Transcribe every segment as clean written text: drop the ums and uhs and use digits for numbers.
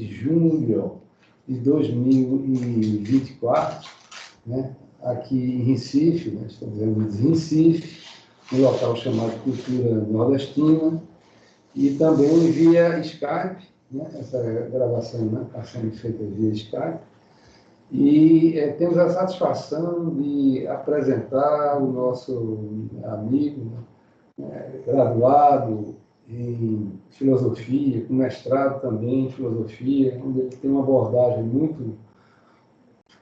de julho de 2024, né, aqui em Recife, né, estamos vendo em Recife, um local chamado Cultura Nordestina, e também via Skype, né, essa gravação, né, está sendo feita via Skype, e temos a satisfação de apresentar o nosso amigo, né, graduado em filosofia, com mestrado também em filosofia, onde ele tem uma abordagem muito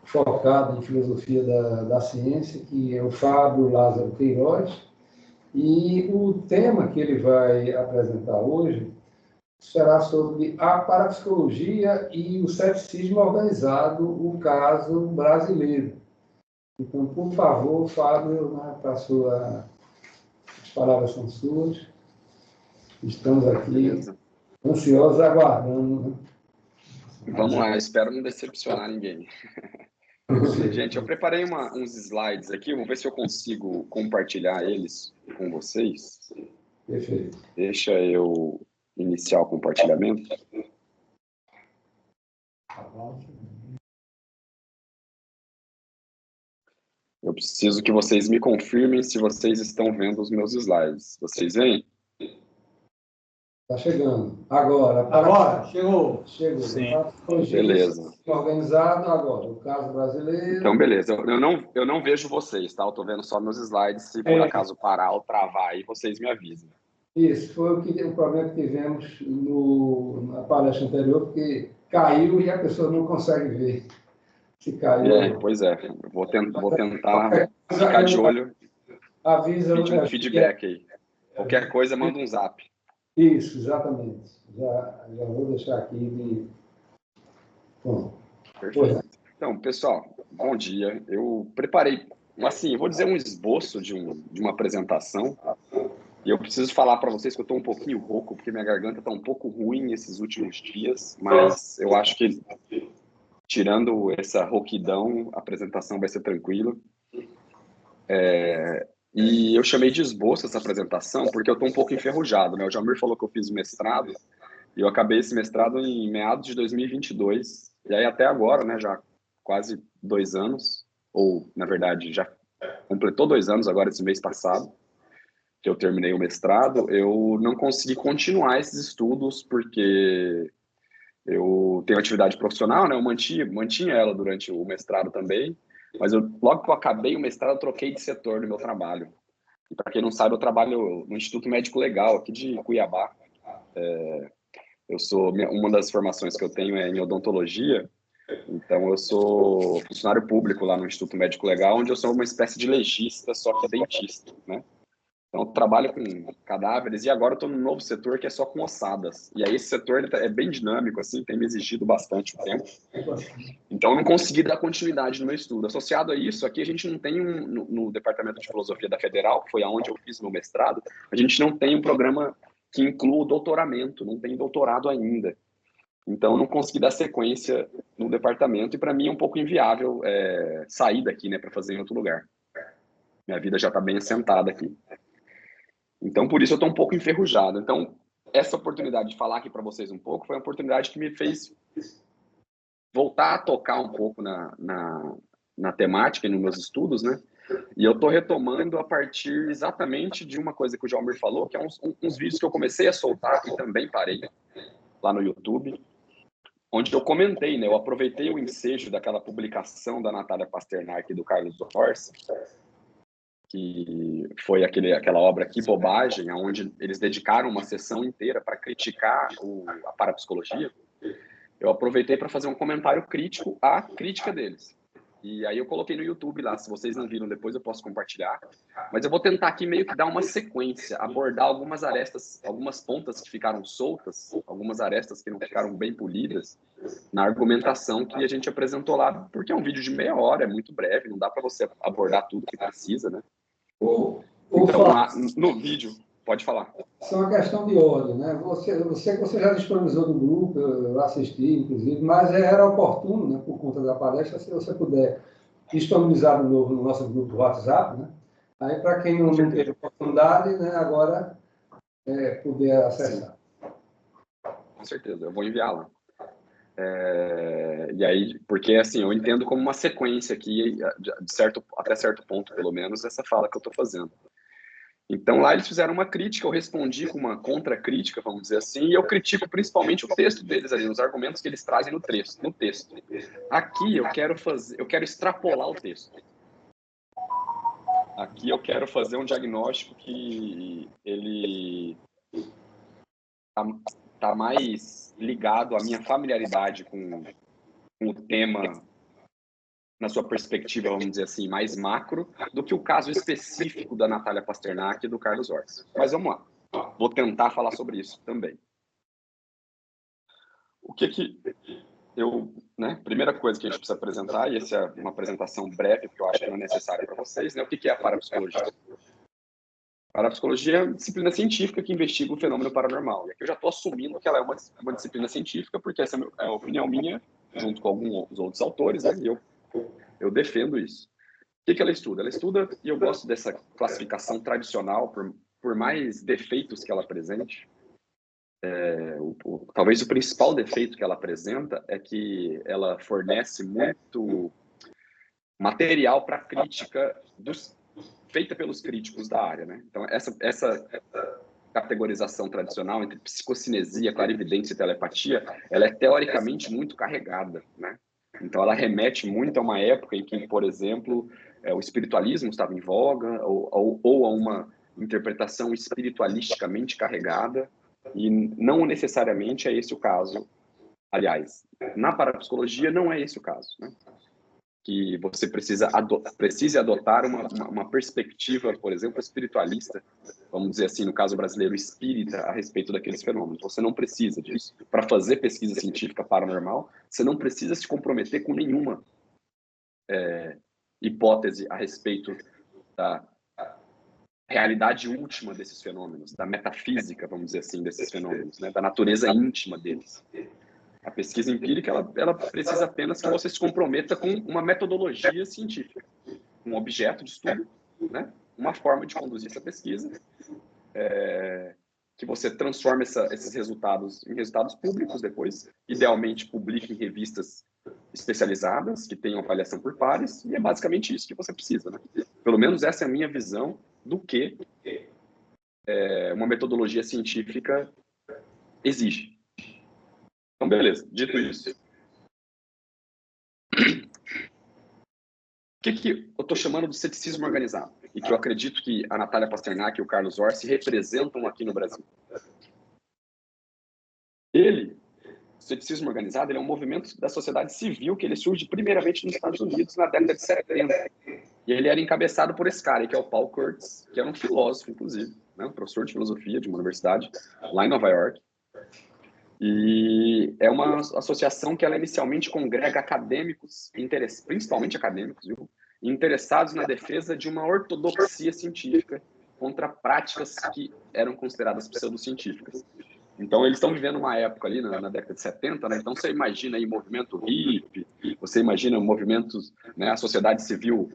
focada em filosofia da ciência, que é o Fábio Lázaro Queiroz, e o tema que ele vai apresentar hoje será sobre a parapsicologia e o ceticismo organizado, o caso brasileiro. Então, por favor, Fábio, né, as palavras são suas. Estamos aqui ansiosos, aguardando. Né? Vamos lá, espero não decepcionar ninguém. Gente, eu preparei uns slides aqui, vou ver se eu consigo compartilhar eles com vocês. Perfeito. Deixa eu iniciar o compartilhamento. Eu preciso que vocês me confirmem se vocês estão vendo os meus slides. Vocês veem? Está chegando. Agora. Agora? Chegou. Chegou. Sim. Beleza. Organizado agora. O caso brasileiro. Então, beleza. Eu não vejo vocês, tá? Eu estou vendo só meus slides. Se por acaso parar ou travar aí, vocês me avisem. Isso. Foi o problema que tivemos na palestra anterior, porque caiu e a pessoa não consegue ver se caiu. Pois é. Eu vou tentar ficar de olho. Avisa. Pedir um feedback aí. Qualquer coisa, manda um zap. Isso, exatamente. Já vou deixar aqui. Bom, perfeito. Então, pessoal, bom dia. Eu preparei, assim, eu vou dizer um esboço de uma apresentação. E eu preciso falar para vocês que eu estou um pouquinho rouco, porque minha garganta está um pouco ruim esses últimos dias, mas eu acho que, tirando essa rouquidão, a apresentação vai ser tranquila. E eu chamei de esboço essa apresentação porque eu estou um pouco enferrujado, né? O Jamir falou que eu fiz o mestrado, e eu acabei esse mestrado em meados de 2022. E aí até agora, né, já quase 2 anos, ou, na verdade, já completou 2 anos agora, esse mês passado, que eu terminei o mestrado, eu não consegui continuar esses estudos porque eu tenho atividade profissional, né? Eu mantinha ela durante o mestrado também, mas logo que eu acabei o mestrado, eu troquei de setor no meu trabalho. E para quem não sabe, eu trabalho no Instituto Médico Legal, aqui de Cuiabá. Uma das formações que eu tenho é em odontologia, então eu sou funcionário público lá no Instituto Médico Legal, onde eu sou uma espécie de legista, só que é dentista, né? Então, eu trabalho com cadáveres e agora eu estou num novo setor que é só com ossadas. E aí esse setor ele é bem dinâmico, assim, tem me exigido bastante o tempo. Então, eu não consegui dar continuidade no meu estudo. Associado a isso, aqui a gente não tem no Departamento de Filosofia da Federal, que foi aonde eu fiz meu mestrado, a gente não tem um programa que inclua o doutoramento, não tem doutorado ainda. Então, eu não consegui dar sequência no departamento e para mim é um pouco inviável sair daqui, né, para fazer em outro lugar. Minha vida já está bem assentada aqui. Então, por isso eu estou um pouco enferrujado. Então, essa oportunidade de falar aqui para vocês um pouco foi uma oportunidade que me fez voltar a tocar um pouco na temática e nos meus estudos, né? E eu estou retomando a partir exatamente de uma coisa que o Jalmir falou, que é uns vídeos que eu comecei a soltar e também parei lá no YouTube, onde eu comentei, né? Eu aproveitei o ensejo daquela publicação da Natália Pasternak e do Carlos Orsi, que foi aquela obra Que Bobagem, onde eles dedicaram uma sessão inteira para criticar a parapsicologia. Eu aproveitei para fazer um comentário crítico à crítica deles. E aí eu coloquei no YouTube lá, se vocês não viram depois eu posso compartilhar. Mas eu vou tentar aqui meio que dar uma sequência, abordar algumas arestas, algumas pontas que ficaram soltas, algumas arestas que não ficaram bem polidas na argumentação que a gente apresentou lá, porque é um vídeo de meia hora, é muito breve, não dá para você abordar tudo que precisa, né? Então, lá no vídeo, pode falar. Isso é uma questão de ordem, né? Você já disponibilizou no grupo, eu assisti, inclusive, mas era oportuno, né, por conta da palestra, se você puder disponibilizar de novo no nosso grupo do WhatsApp, né? Aí, para quem não teve oportunidade, né, agora poder acessar. Com certeza, eu vou enviar lá. E aí, porque assim, eu entendo como uma sequência aqui, até certo ponto, pelo menos, essa fala que eu estou fazendo. Então, lá eles fizeram uma crítica, eu respondi com uma contra-crítica, vamos dizer assim, e eu critico principalmente o texto deles ali, os argumentos que eles trazem no texto. Aqui eu quero extrapolar o texto. Aqui eu quero fazer um diagnóstico que ele tá mais ligado à minha familiaridade com o tema na sua perspectiva, vamos dizer assim, mais macro, do que o caso específico da Natália Pasternak e do Carlos Orsi. Mas vamos lá, vou tentar falar sobre isso também. O que eu, né, primeira coisa que a gente precisa apresentar, e essa é uma apresentação breve, porque eu acho que não é necessária para vocês, né, o que é a parapsicologia? A parapsicologia é uma disciplina científica que investiga o fenômeno paranormal. E aqui eu já estou assumindo que ela é uma disciplina científica, porque essa é a opinião minha, junto com alguns outros autores, né, e eu defendo isso. O que ela estuda? Ela estuda, e eu gosto dessa classificação tradicional, por mais defeitos que ela apresente. Talvez o principal defeito que ela apresenta é que ela fornece muito material para crítica feita pelos críticos da área, né? Então, essa categorização tradicional entre psicocinesia, clarividência e telepatia, ela é teoricamente muito carregada, né? Então, ela remete muito a uma época em que, por exemplo, o espiritualismo estava em voga, ou a uma interpretação espiritualisticamente carregada, e não necessariamente é esse o caso. Aliás, na parapsicologia não é esse o caso, né? Que você precise adotar uma perspectiva, por exemplo, espiritualista, vamos dizer assim, no caso brasileiro, espírita, a respeito daqueles fenômenos. Você não precisa disso. Para fazer pesquisa científica paranormal, você não precisa se comprometer com nenhuma hipótese a respeito da realidade última desses fenômenos, da metafísica, vamos dizer assim, desses fenômenos, né? Da natureza íntima deles. A pesquisa empírica, ela precisa apenas que você se comprometa com uma metodologia científica, um objeto de estudo, né? Uma forma de conduzir essa pesquisa, que você transforme esses resultados em resultados públicos depois, idealmente publique em revistas especializadas, que tenham avaliação por pares, e é basicamente isso que você precisa, né? Pelo menos essa é a minha visão do que uma metodologia científica exige. Então, beleza, dito isso. O que eu estou chamando de ceticismo organizado? E que eu acredito que a Natália Pasternak e o Carlos Orsi representam aqui no Brasil. O ceticismo organizado, ele é um movimento da sociedade civil que ele surge primeiramente nos Estados Unidos na década de 70. E ele era encabeçado por esse cara, que é o Paul Kurtz, que era um filósofo, inclusive, né? Um professor de filosofia de uma universidade lá em Nova York. E é uma associação que ela inicialmente congrega acadêmicos, principalmente acadêmicos, viu? Interessados na defesa de uma ortodoxia científica contra práticas que eram consideradas pseudocientíficas. Então, eles estão vivendo uma época ali na década de 70, né? Então, você imagina aí movimento hippie, você imagina movimentos, né, a sociedade civil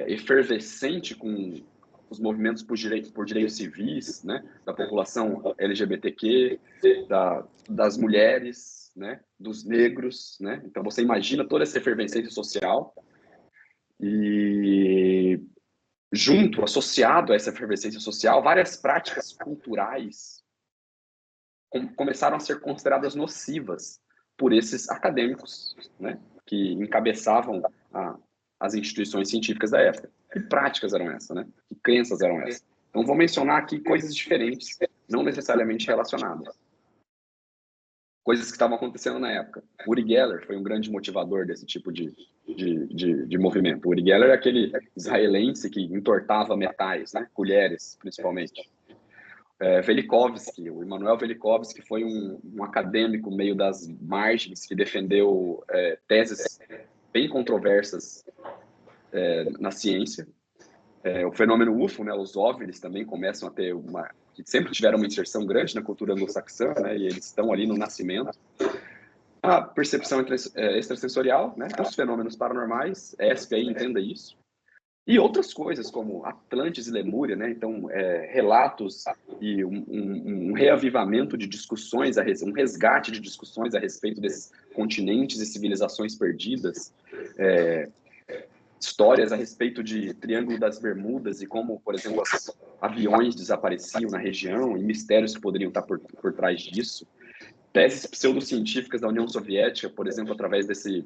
efervescente com os movimentos por direitos civis, né, da população LGBTQ, das mulheres, né, dos negros, né? Então você imagina toda essa efervescência social e associado a essa efervescência social, várias práticas culturais começaram a ser consideradas nocivas por esses acadêmicos, né, que encabeçavam as instituições científicas da época. Que práticas eram essas, né? Que crenças eram essas? Então, vou mencionar aqui coisas diferentes, não necessariamente relacionadas. Coisas que estavam acontecendo na época. Uri Geller foi um grande motivador desse tipo de movimento. Uri Geller é aquele israelense que entortava metais, né? Colheres, principalmente. Velikovsky, o Immanuel Velikovsky foi um acadêmico meio das margens que defendeu teses bem controversas na ciência. O fenômeno UFO, né, os OVNIs também começam a ter que sempre tiveram uma inserção grande na cultura anglo-saxã, né, e eles estão ali no nascimento. A percepção extrasensorial, né, os fenômenos paranormais, ESP aí entenda isso. E outras coisas, como Atlantes e Lemúria, né? Então, relatos e um reavivamento de discussões, um resgate de discussões a respeito desses continentes e civilizações perdidas, histórias a respeito de Triângulo das Bermudas e como, por exemplo, os aviões desapareciam na região e mistérios que poderiam estar por trás disso. Teses pseudocientíficas da União Soviética, por exemplo, através desse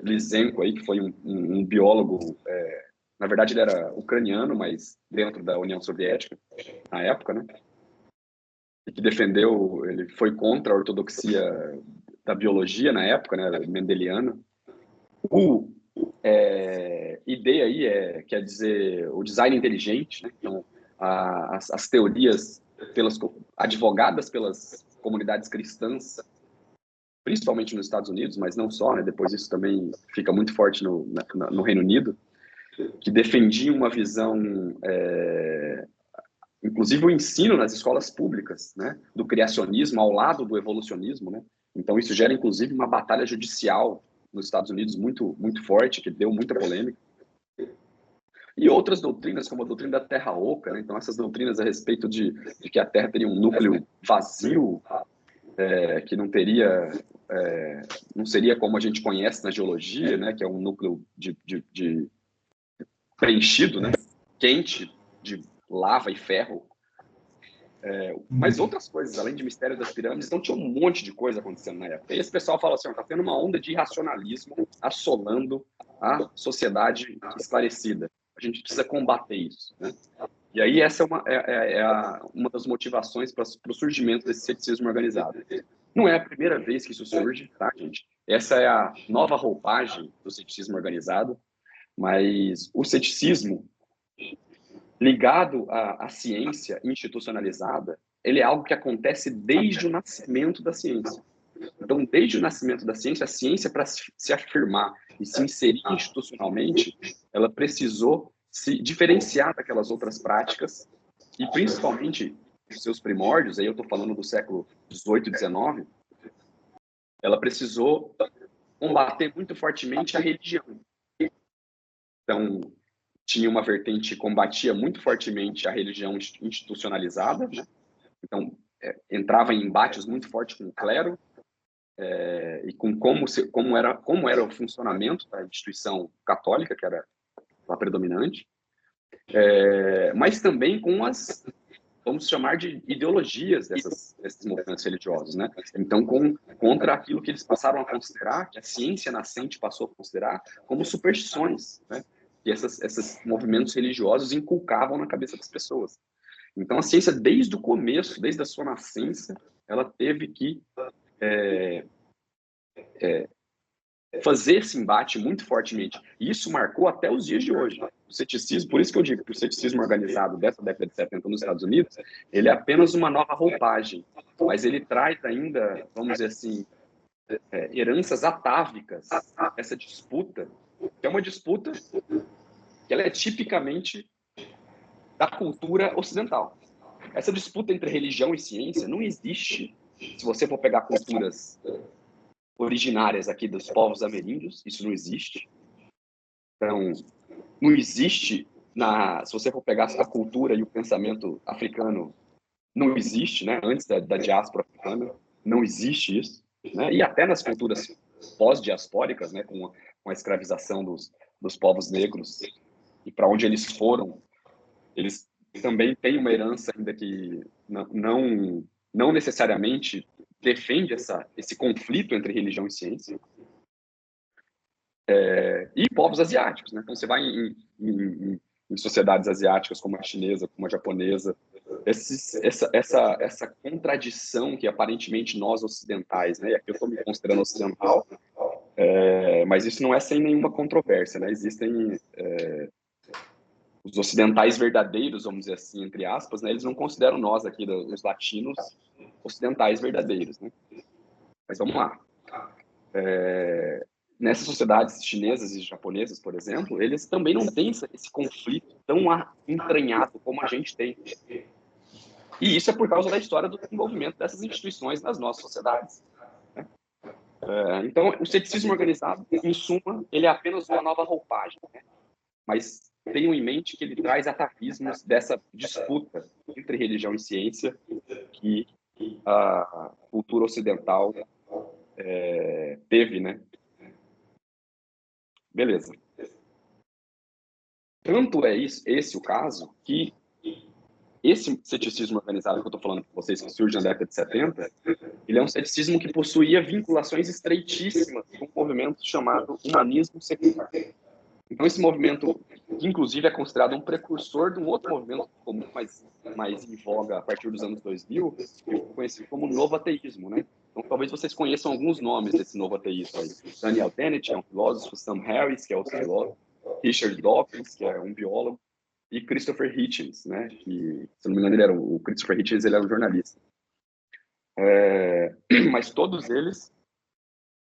Lysenko aí, que foi um biólogo, na verdade ele era ucraniano, mas dentro da União Soviética, na época, né? E que defendeu, ele foi contra a ortodoxia da biologia na época, né? Mendeliana. Ideia aí quer dizer, o design inteligente, né? Então, as teorias advogadas pelas comunidades cristãs, principalmente nos Estados Unidos, mas não só, né? Depois isso também fica muito forte no Reino Unido, que defendiam uma visão, inclusive o ensino nas escolas públicas, né? Do criacionismo ao lado do evolucionismo, né? Então isso gera, inclusive, uma batalha judicial nos Estados Unidos muito, muito forte, que deu muita polêmica. E outras doutrinas, como a doutrina da Terra Oca, né? Então essas doutrinas a respeito de que a Terra teria um núcleo vazio, que não teria, não seria como a gente conhece na geologia, né? Que é um núcleo de preenchido, né? Quente, de lava e ferro. Mas outras coisas, além de mistério das pirâmides, então tinha um monte de coisa acontecendo na época. E esse pessoal fala assim, está tendo uma onda de irracionalismo assolando a sociedade esclarecida. A gente precisa combater isso, né? E aí essa é uma das motivações para o surgimento desse ceticismo organizado. Não é a primeira vez que isso surge, tá, gente? Essa é a nova roupagem do ceticismo organizado, mas o ceticismo ligado à ciência institucionalizada, ele é algo que acontece desde o nascimento da ciência. Então, desde o nascimento da ciência, a ciência, para se afirmar e se inserir institucionalmente, ela precisou se diferenciar daquelas outras práticas e, principalmente, os seus primórdios, aí eu estou falando do século XVIII e XIX, ela precisou combater muito fortemente a religião. Então, tinha uma vertente que combatia muito fortemente a religião institucionalizada, né? Então, entrava em embates muito fortes com o clero, e com como era o funcionamento da instituição católica, que era a predominante, mas também com vamos chamar de ideologias desses movimentos religiosos, né? Então, contra aquilo que eles passaram a considerar, que a ciência nascente passou a considerar como superstições, né? Que esses movimentos religiosos inculcavam na cabeça das pessoas. Então, a ciência, desde o começo, desde a sua nascença, ela teve que fazer esse embate muito fortemente. E isso marcou até os dias de hoje. O ceticismo, por isso que eu digo que o ceticismo organizado dessa década de 70 nos Estados Unidos, ele é apenas uma nova roupagem, mas ele traz ainda, vamos dizer assim, heranças atávicas, essa disputa, que é uma disputa que ela é tipicamente da cultura ocidental. Essa disputa entre religião e ciência não existe se você for pegar culturas originárias aqui dos povos ameríndios, isso não existe. Então, não existe, se você for pegar a cultura e o pensamento africano, não existe, né? Antes da diáspora africana, não existe isso, né? E até nas culturas pós-diaspóricas, né? Com a escravização dos povos negros e para onde eles foram, eles também têm uma herança ainda que não necessariamente defende esse conflito entre religião e ciência. E povos asiáticos, né? Então, você vai em sociedades asiáticas como a chinesa, como a japonesa, essa contradição que aparentemente nós ocidentais, né? E aqui eu estou me considerando ocidental, mas isso não é sem nenhuma controvérsia, né? Existem os ocidentais verdadeiros, vamos dizer assim, entre aspas, né? Eles não consideram nós aqui, os latinos, ocidentais verdadeiros, né? Mas vamos lá. Nessas sociedades chinesas e japonesas, por exemplo, eles também não têm esse conflito tão entranhado como a gente tem. E isso é por causa da história do desenvolvimento dessas instituições nas nossas sociedades, né? Então, o ceticismo organizado, em suma, ele é apenas uma nova roupagem, né? Mas tenham em mente que ele traz atavismos dessa disputa entre religião e ciência que a cultura ocidental teve, né? Beleza. Tanto é esse o caso que esse ceticismo organizado que eu estou falando com vocês, que surge na década de 70, ele é um ceticismo que possuía vinculações estreitíssimas com um movimento chamado humanismo secular. Então, esse movimento, que inclusive é considerado um precursor de um outro movimento comum, mais em voga a partir dos anos 2000, que é conhecido como novo ateísmo, né? Então, talvez vocês conheçam alguns nomes desse novo ateísmo aí. Daniel Dennett, que é um filósofo, Sam Harris, que é outro filósofo, Richard Dawkins, que é um biólogo, e Christopher Hitchens, né? Que, se não me engano, o Christopher Hitchens ele era um jornalista. Mas todos eles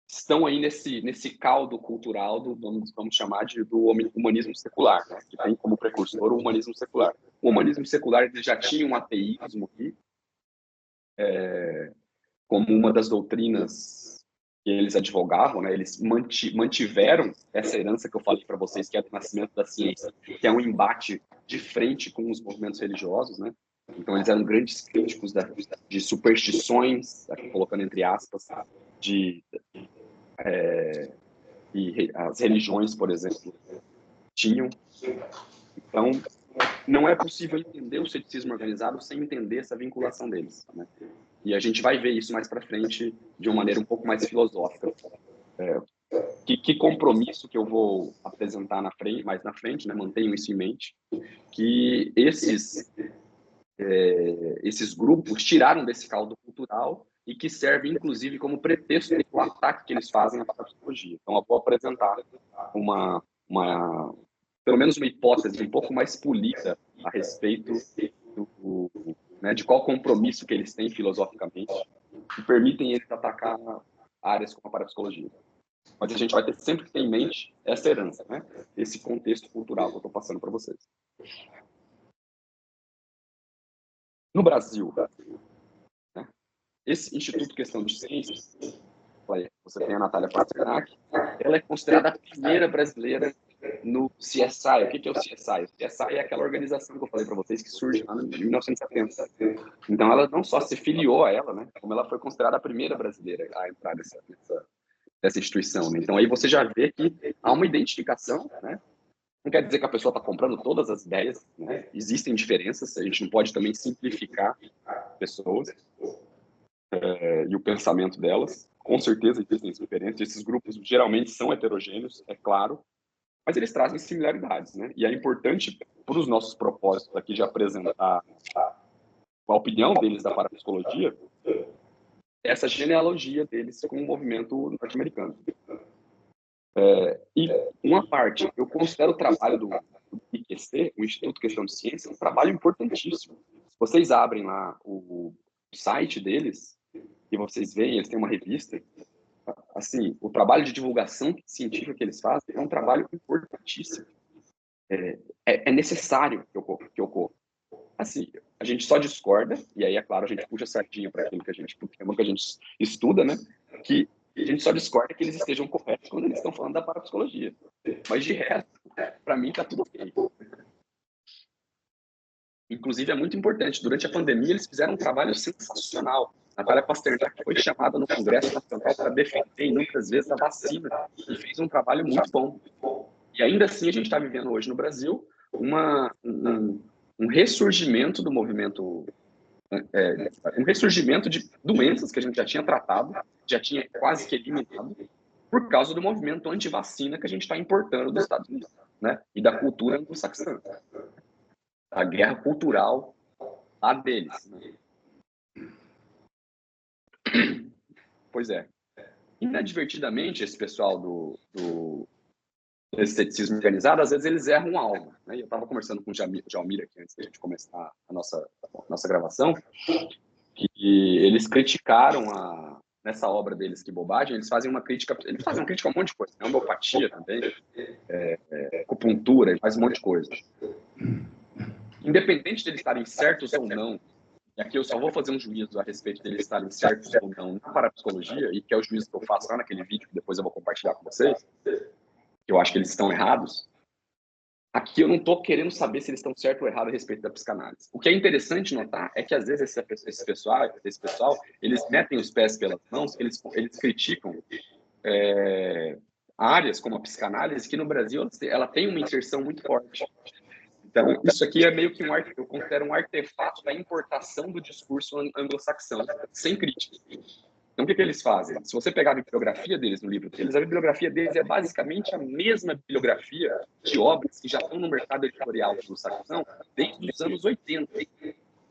estão aí nesse caldo cultural vamos chamar do humanismo secular, né? Que tem como precursor o humanismo secular. O humanismo secular ele já tinha um ateísmo aqui, como uma das doutrinas que eles advogavam, né? Eles mantiveram essa herança que eu falei para vocês, que é do nascimento da ciência, que é um embate de frente com os movimentos religiosos, né? Então, eles eram grandes críticos de superstições, aqui colocando entre aspas, e as religiões, por exemplo, tinham. Então, não é possível entender o ceticismo organizado sem entender essa vinculação deles, né? E a gente vai ver isso mais para frente de uma maneira um pouco mais filosófica. Que compromisso que eu vou apresentar mais na frente, né? Mantenham isso em mente, que esses grupos tiraram desse caldo cultural e que servem, inclusive, como pretexto para o ataque que eles fazem à parapsicologia. Então, eu vou apresentar pelo menos uma hipótese um pouco mais polida a respeito de qual compromisso que eles têm filosoficamente que permitem eles atacar áreas como a parapsicologia. Mas a gente vai ter sempre que ter em mente essa herança, né? Esse contexto cultural que eu estou passando para vocês. No Brasil, né, esse Instituto Questão de Ciências, você tem a Natália Pasternak, ela é considerada a primeira brasileira no CSI. O que é o CSI? O CSI é aquela organização que eu falei para vocês que surge lá em 1970. Então, ela não só se filiou a ela, né, como ela foi considerada a primeira brasileira a entrar nessa instituição. Né? Então, aí você já vê que há uma identificação, né? Não quer dizer que a pessoa está comprando todas as ideias, né? Existem diferenças, a gente não pode também simplificar pessoas e o pensamento delas. Com certeza existem diferenças, esses grupos geralmente são heterogêneos, é claro, mas eles trazem similaridades, né? E é importante para os nossos propósitos aqui de apresentar a opinião deles da parapsicologia, essa genealogia deles com o movimento norte-americano. E uma parte, eu considero o trabalho do IQC, o Instituto Questão de Ciência, um trabalho importantíssimo. Se vocês abrem lá o site deles, e vocês veem, eles têm uma revista, assim, o trabalho de divulgação científica que eles fazem é um trabalho importantíssimo. É necessário que ocorra. Assim, a gente só discorda, e aí, é claro, a gente puxa a sardinha para aquilo que a gente estuda, né? Que a gente só discorda que eles estejam corretos quando eles estão falando da parapsicologia. Mas, de resto, para mim, está tudo ok. Inclusive, é muito importante. Durante a pandemia, eles fizeram um trabalho sensacional. A Natália Pasternak foi chamada no Congresso Nacional para defender inúmeras vezes a vacina e fez um trabalho muito bom. E ainda assim, a gente está vivendo hoje no Brasil um ressurgimento do movimento, um ressurgimento de doenças que a gente já tinha tratado, já tinha quase que eliminado, por causa do movimento anti-vacina que a gente está importando dos Estados Unidos, né? E da cultura anglo-saxã. A guerra cultural lá deles. Né? Pois é. Inadvertidamente, esse pessoal desse ceticismo organizado, às vezes eles erram um alvo. Né? Eu estava conversando com o Jalmir aqui antes da gente começar a nossa gravação, que eles criticaram nessa obra deles, Que Bobagem, eles fazem uma crítica a um monte de coisa, né? Homeopatia também, acupuntura, eles fazem um monte de coisa. Independente de eles estarem certos ou não, e aqui eu só vou fazer um juízo a respeito deles estarem certos ou não na parapsicologia, e que é o juízo que eu faço lá naquele vídeo, que depois eu vou compartilhar com vocês, que eu acho que eles estão errados, aqui eu não estou querendo saber se eles estão certo ou errado a respeito da psicanálise. O que é interessante notar é que, às vezes, esse pessoal, eles metem os pés pelas mãos, eles criticam áreas como a psicanálise, que no Brasil ela tem uma inserção muito forte. Então, isso aqui é meio que eu considero um artefato da importação do discurso anglo-saxão, sem crítica. Então, o que eles fazem? Se você pegar a bibliografia deles no livro deles, a bibliografia deles é basicamente a mesma bibliografia de obras que já estão no mercado editorial anglo-saxão desde os anos 80,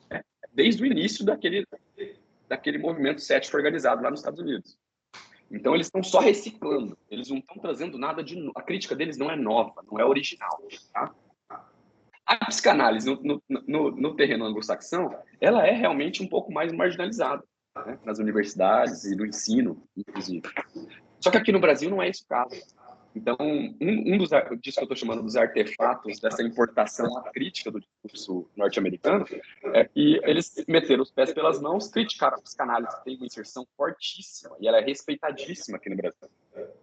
né? Desde o início daquele movimento cético organizado lá nos Estados Unidos. Então, eles estão só reciclando, eles não estão trazendo nada de novo. A crítica deles não é nova, não é original, tá? A psicanálise no terreno anglo-saxão, ela é realmente um pouco mais marginalizada, né? Nas universidades e no ensino, inclusive. Só que aqui no Brasil não é esse o caso. Então, disso que eu estou chamando dos artefatos dessa importação à crítica do discurso norte-americano é que eles meteram os pés pelas mãos, criticaram a psicanálise, que tem uma inserção fortíssima e ela é respeitadíssima aqui no Brasil.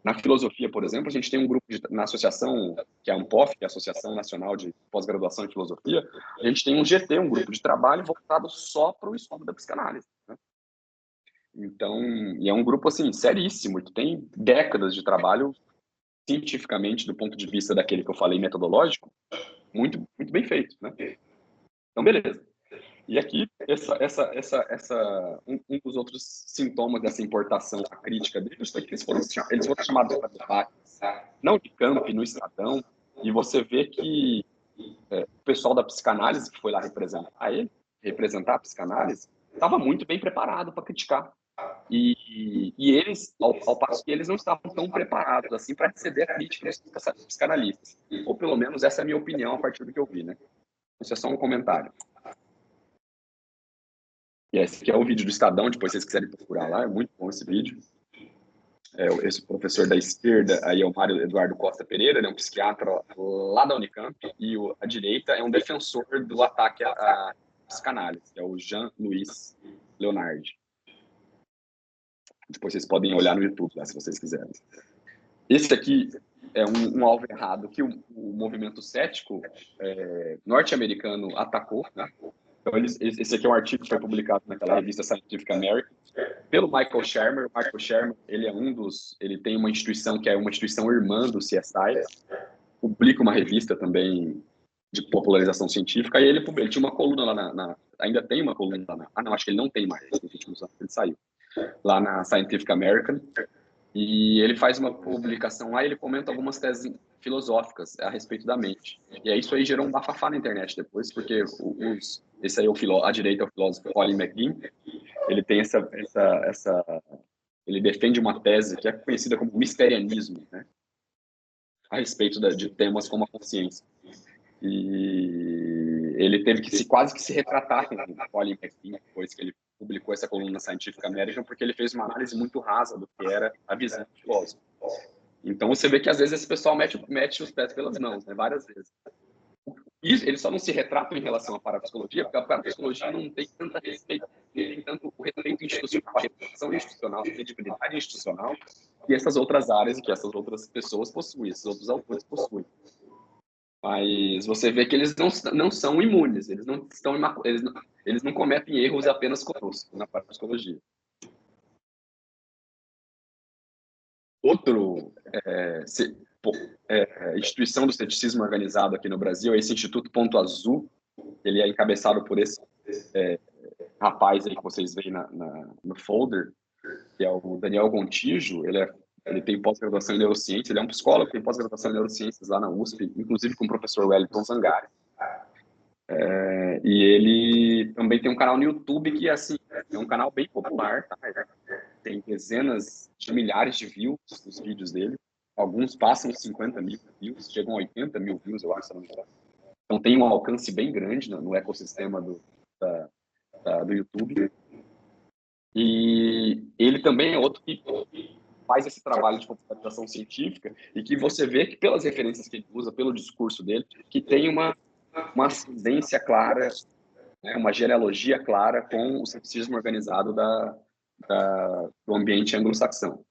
Na filosofia, por exemplo, a gente tem um grupo na associação, que é a ANPOF, que é a Associação Nacional de Pós-Graduação em Filosofia, a gente tem um GT, um grupo de trabalho voltado só para o estudo da psicanálise, né? Então, e é um grupo, assim, seríssimo, que tem décadas de trabalho cientificamente, do ponto de vista daquele que eu falei metodológico, muito, muito bem feito, né? Então, beleza. E aqui, um dos outros sintomas dessa importação à crítica deles foi que eles foram chamados para debates, não de campo, no Estadão, e você vê que o pessoal da psicanálise que foi lá representar a psicanálise, estava muito bem preparado para criticar. E eles, ao passo que eles não estavam tão preparados assim para receber a crítica dos psicanalistas. Ou pelo menos essa é a minha opinião a partir do que eu vi, né? Isso é só um comentário. E esse aqui é o vídeo do Estadão, depois se vocês quiserem procurar lá, é muito bom esse vídeo. Esse professor da esquerda aí é o Mário Eduardo Costa Pereira, ele é um psiquiatra lá da Unicamp, e a direita é um defensor do ataque à psicanálise, que é o Jean-Louis Leonard. Depois vocês podem olhar no YouTube lá, se vocês quiserem. Esse aqui é um alvo errado que o movimento cético norte-americano atacou, né? Então, esse aqui é um artigo que foi publicado naquela revista Scientific American pelo Michael Shermer. O Michael Shermer, ele tem uma instituição que é uma instituição irmã do CSI, publica uma revista também de popularização científica, e ele tinha uma coluna lá ainda tem uma coluna lá não, acho que ele não tem mais, nos últimos anos ele saiu, lá na Scientific American, e ele faz uma publicação lá e ele comenta algumas teses filosóficas a respeito da mente. E aí isso aí gerou um bafafá na internet depois, porque esse aí à direita é o filósofo Colin McGinn, ele tem ele defende uma tese que é conhecida como misterianismo, né? A respeito de temas como a consciência. E ele teve que quase que se retratar com o Colin McGinn depois que ele publicou essa coluna na Scientific American, porque ele fez uma análise muito rasa do que era a visão do filósofo. Então você vê que às vezes esse pessoal mete os pés pelas mãos, né, várias vezes. E eles só não se retratam em relação à parapsicologia, porque a parapsicologia não tem tanto o respeito institucional, a reputação institucional, a credibilidade institucional que essas outras áreas e que essas outras pessoas possuem, esses outros autores possuem. Mas você vê que eles não são imunes, eles não cometem erros apenas conosco na parapsicologia. Outro instituição do ceticismo organizado aqui no Brasil é esse Instituto Ponto Azul. Ele é encabeçado por esse rapaz aí que vocês veem no folder, que é o Daniel Gontijo. Ele tem pós-graduação em neurociência, ele é um psicólogo que tem pós-graduação em neurociências lá na USP, inclusive com o professor Wellington Zangari. E ele também tem um canal no YouTube que assim, é um canal bem popular, tá? Tem dezenas de milhares de views nos vídeos dele. Alguns passam 50 mil views, chegam a 80 mil views, eu acho, se não me engano. Então tem um alcance bem grande no ecossistema do YouTube. E ele também é outro que faz esse trabalho de popularização científica e que você vê que pelas referências que ele usa, pelo discurso dele, que tem uma ascendência clara, né, uma genealogia clara com o ceticismo organizado do ambiente anglo-saxão.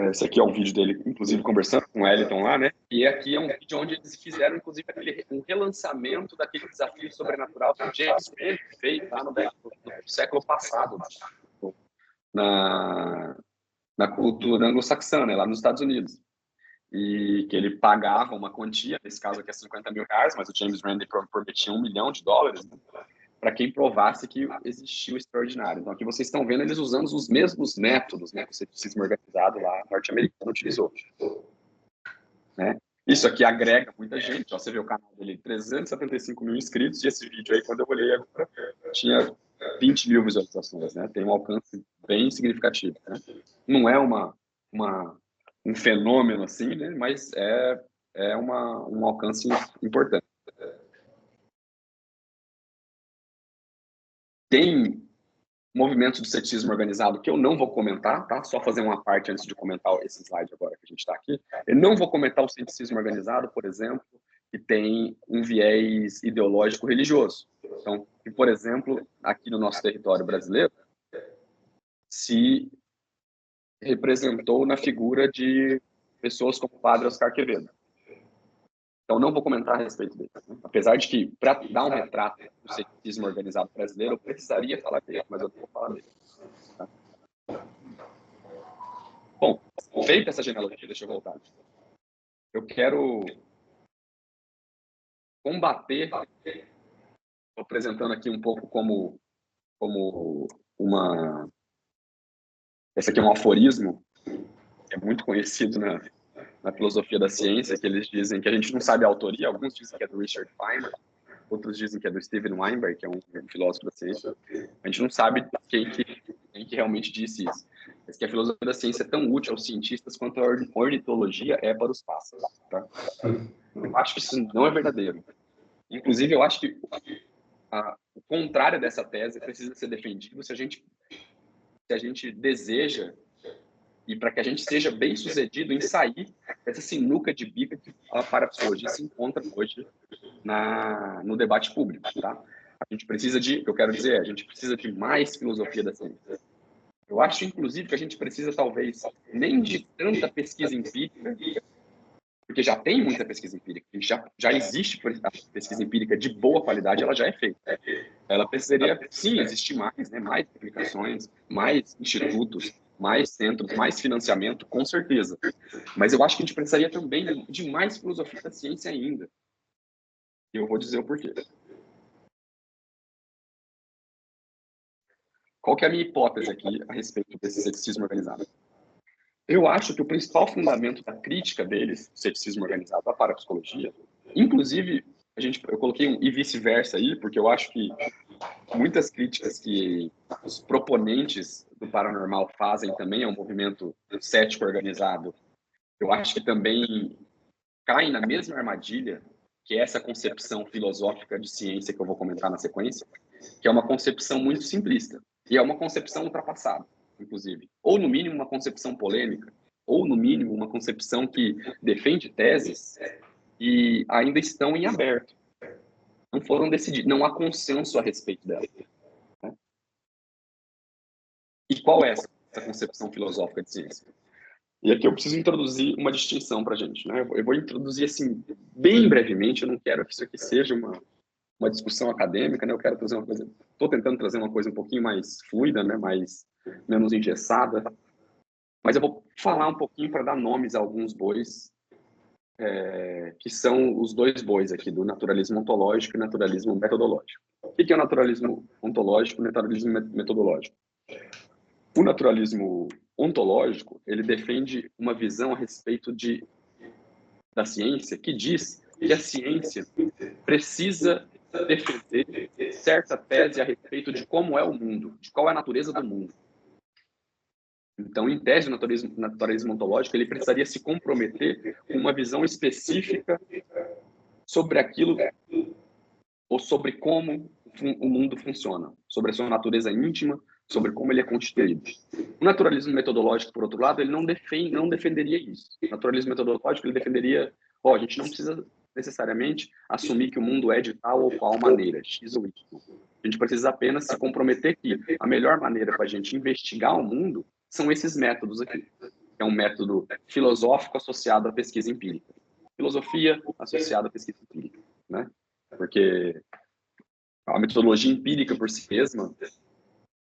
Esse aqui é um vídeo dele, inclusive, conversando com o Wellington lá, né? E aqui é um vídeo onde eles fizeram, inclusive, um relançamento daquele desafio sobrenatural que o James Randi fez lá no século passado, na cultura anglo-saxã, né, lá nos Estados Unidos. E que ele pagava uma quantia, nesse caso aqui é 50 mil reais, mas o James Randi prometia $1 milhão, né, para quem provasse que existia o extraordinário. Então, aqui vocês estão vendo eles usando os mesmos métodos, né, que o ceticismo organizado lá norte-americano utilizou. Né? Isso aqui agrega muita gente. Ó, você vê o canal dele, 375 mil inscritos, e esse vídeo aí, quando eu olhei agora, tinha 20 mil visualizações, né? Tem um alcance bem significativo, né? Não é um fenômeno assim, né? Mas é um alcance importante. Tem movimentos de ceticismo organizado que eu não vou comentar, tá? Só fazer uma parte antes de comentar esse slide agora que a gente está aqui. Eu não vou comentar o ceticismo organizado, por exemplo, que tem um viés ideológico religioso. Então, que, por exemplo, aqui no nosso território brasileiro, se representou na figura de pessoas como o padre Oscar Quevedo. Então, não vou comentar a respeito dele. Né? Apesar de que, para dar um retrato do ceticismo organizado brasileiro, eu precisaria falar dele, mas eu não vou falar dele. Tá? Bom, feita essa genealogia, deixa eu voltar. Eu quero combater, apresentando aqui um pouco como uma... Esse aqui é um aforismo, que é muito conhecido na filosofia da ciência, que eles dizem que a gente não sabe a autoria, alguns dizem que é do Richard Feynman, outros dizem que é do Steven Weinberg, que é um filósofo da ciência. A gente não sabe quem que realmente disse isso. Mas que a filosofia da ciência é tão útil aos cientistas quanto a ornitologia é para os pássaros. Tá? Eu acho que isso não é verdadeiro. Inclusive, eu acho que o contrário dessa tese precisa ser defendido se a gente deseja, e para que a gente seja bem sucedido em sair dessa sinuca de bico que a parapsicologia se encontra hoje no debate público, tá? A gente precisa a gente precisa de mais filosofia da ciência. Eu acho, inclusive, que a gente precisa, talvez, nem de tanta pesquisa empírica, porque já tem muita pesquisa empírica, já existe a pesquisa empírica de boa qualidade, ela já é feita. Ela precisaria, sim, existir mais, né? Mais publicações, mais institutos, mais centros, mais financiamento, com certeza. Mas eu acho que a gente precisaria também de mais filosofia da ciência ainda. E eu vou dizer o porquê. Qual que é a minha hipótese aqui a respeito desse ceticismo organizado? Eu acho que o principal fundamento da crítica deles, o ceticismo organizado à parapsicologia, inclusive, eu coloquei um e vice-versa aí, porque eu acho que muitas críticas que os proponentes do paranormal fazem também ao movimento cético organizado, eu acho que também caem na mesma armadilha que é essa concepção filosófica de ciência que eu vou comentar na sequência, que é uma concepção muito simplista. E é uma concepção ultrapassada, inclusive. Ou, no mínimo, uma concepção polêmica, ou, no mínimo, uma concepção que defende teses e ainda estão em aberto. Não foram decididas, não há consenso a respeito dela. Né? E qual é essa concepção filosófica de ciência? E aqui eu preciso introduzir uma distinção para a gente. Né? Eu vou introduzir, assim, bem brevemente, eu não quero que isso aqui seja uma discussão acadêmica, né? Eu quero trazer uma coisa... Estou tentando trazer uma coisa um pouquinho mais fluida, né? Menos engessada. Mas eu vou falar um pouquinho para dar nomes a alguns bois, que são os dois bois aqui, do naturalismo ontológico e naturalismo metodológico. O que é o naturalismo ontológico e o naturalismo metodológico? O naturalismo ontológico, ele defende uma visão a respeito da ciência que diz que a ciência precisa defender certa tese a respeito de como é o mundo, de qual é a natureza do mundo. Então, em tese, o naturalismo ontológico, ele precisaria se comprometer com uma visão específica sobre aquilo, ou sobre como o mundo funciona, sobre a sua natureza íntima, sobre como ele é constituído. O naturalismo metodológico, por outro lado, ele não defenderia isso. O naturalismo metodológico, ele defenderia, a gente não precisa necessariamente assumir que o mundo é de tal ou qual maneira, X ou Y. A gente precisa apenas se comprometer que a melhor maneira para a gente investigar o mundo são esses métodos aqui. é um método filosófico associado à pesquisa empírica. Filosofia associada à pesquisa empírica, né? Porque a metodologia empírica por si mesma,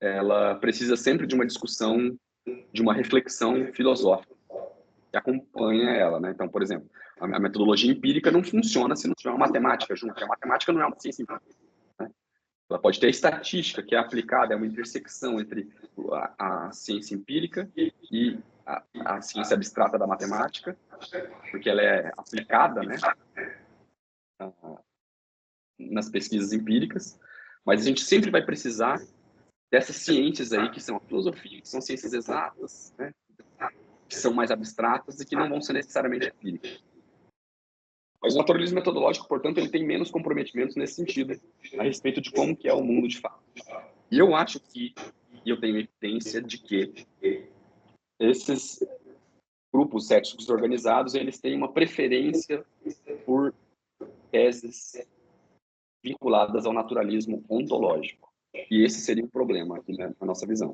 ela precisa sempre de uma discussão, de uma reflexão filosófica que acompanha ela, né? Então, por exemplo, a metodologia empírica não funciona se não tiver uma matemática junto. A matemática não é uma ciência empírica, né? Ela pode ter a estatística, que é aplicada, é uma intersecção entre a ciência empírica e a ciência abstrata da matemática, porque ela é aplicada, né, nas pesquisas empíricas, mas a gente sempre vai precisar dessas ciências aí, que são a filosofia, que são ciências exatas, né, que são mais abstratas e que não vão ser necessariamente empíricas. Mas o naturalismo metodológico, portanto, ele tem menos comprometimentos nesse sentido, a respeito de como que é o mundo de fato. E eu acho que, e eu tenho evidência de que esses grupos céticos organizados, eles têm uma preferência por teses vinculadas ao naturalismo ontológico. E esse seria um problema aqui na nossa visão.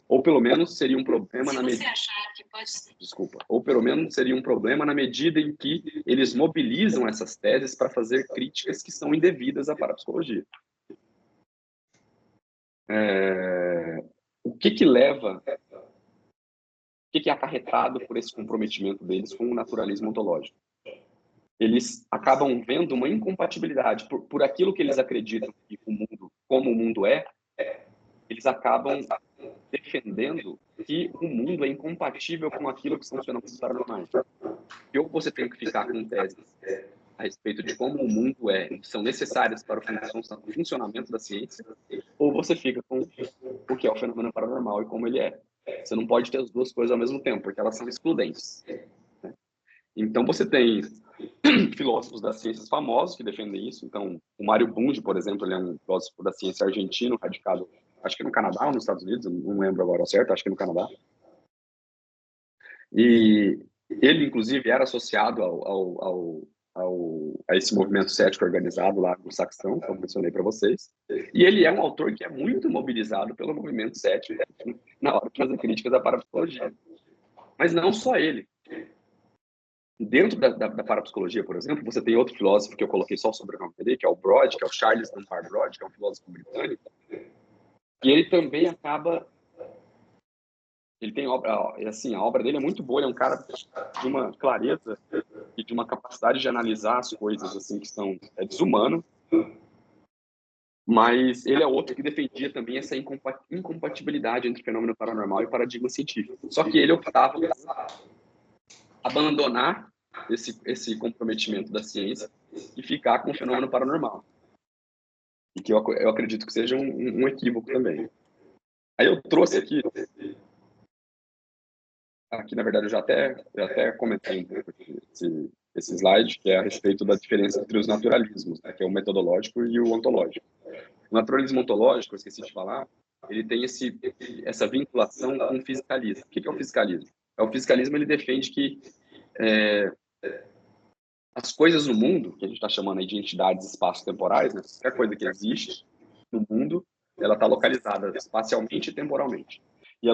Ou pelo menos seria um problema na medida... Desculpa. Ou pelo menos seria um problema na medida em que eles mobilizam essas teses para fazer críticas que são indevidas à parapsicologia. O que leva... O que é acarretado por esse comprometimento deles com o naturalismo ontológico? Eles acabam vendo uma incompatibilidade por aquilo que eles acreditam que o mundo, como o mundo é, eles acabam defendendo que o mundo é incompatível com aquilo que são os fenômenos paranormais. E ou você tem que ficar com teses a respeito de como o mundo é, que são necessárias para o funcionamento da ciência, ou você fica com o que é o fenômeno paranormal e como ele é. Você não pode ter as duas coisas ao mesmo tempo, porque elas são excludentes, né? Então, você tem filósofos das ciências famosos que defendem isso. Então, o Mário Bunge, por exemplo, ele é um filósofo da ciência argentino, radicado, acho que no Canadá ou nos Estados Unidos, não lembro agora ao certo, acho que no Canadá. E ele, inclusive, era associado a esse movimento cético organizado lá no Saxão, como mencionei para vocês. E ele é um autor que é muito mobilizado pelo movimento cético na hora de fazer críticas à parapsicologia. Mas não só ele. Dentro da parapsicologia, por exemplo, você tem outro filósofo que eu coloquei só o sobrenome dele, que é o Broad, que é o Charles Dunbar Broad, que é um filósofo britânico, e ele também acaba... Ele tem obra, assim, a obra dele é muito boa, ele é um cara de uma clareza e de uma capacidade de analisar as coisas, assim, que são desumano, mas ele é outro que defendia também essa incompatibilidade entre fenômeno paranormal e paradigma científico. Só que ele optava por abandonar esse comprometimento da ciência e ficar com o fenômeno paranormal. E que eu acredito que seja um equívoco também. Aí eu trouxe aqui, na verdade, eu já até comentei um pouco esse slide, que é a respeito da diferença entre os naturalismos, né, que é o metodológico e o ontológico. O naturalismo ontológico, eu esqueci de falar, ele tem essa vinculação com o fisicalismo. O que é o fisicalismo? O fisicalismo, ele defende que as coisas no mundo, que a gente está chamando aí de entidades espaço-temporais, né, qualquer coisa que existe no mundo, ela está localizada espacialmente e temporalmente. E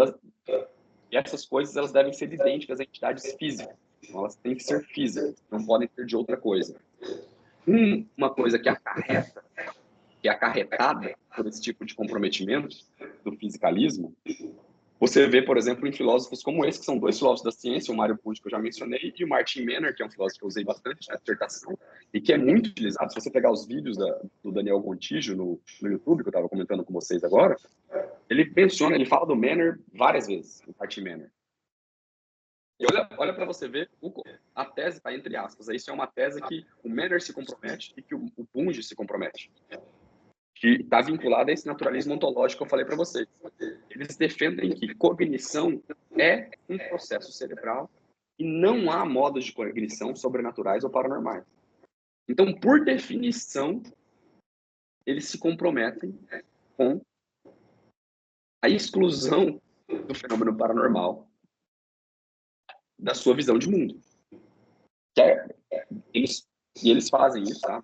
essas coisas, elas devem ser idênticas a entidades físicas. Então, elas têm que ser físicas, não podem ser de outra coisa. Uma coisa que é acarretada por esse tipo de comprometimento do fisicalismo, você vê, por exemplo, em filósofos como esse, que são dois filósofos da ciência, o Mário Bunge, que eu já mencionei, e o Martin Menner, que é um filósofo que eu usei bastante na dissertação, e que é muito utilizado. Se você pegar os vídeos do Daniel Gontijo no YouTube, que eu estava comentando com vocês agora, ele fala do Menner várias vezes, o Martin Menner. E olha para você ver, a tese está entre aspas. Isso é uma tese que o Menner se compromete e que o Bunge se compromete, que está vinculada a esse naturalismo ontológico que eu falei para vocês. Eles defendem que cognição é um processo cerebral e não há modos de cognição sobrenaturais ou paranormais. Então, por definição, eles se comprometem com a exclusão do fenômeno paranormal da sua visão de mundo. Eles fazem isso, tá?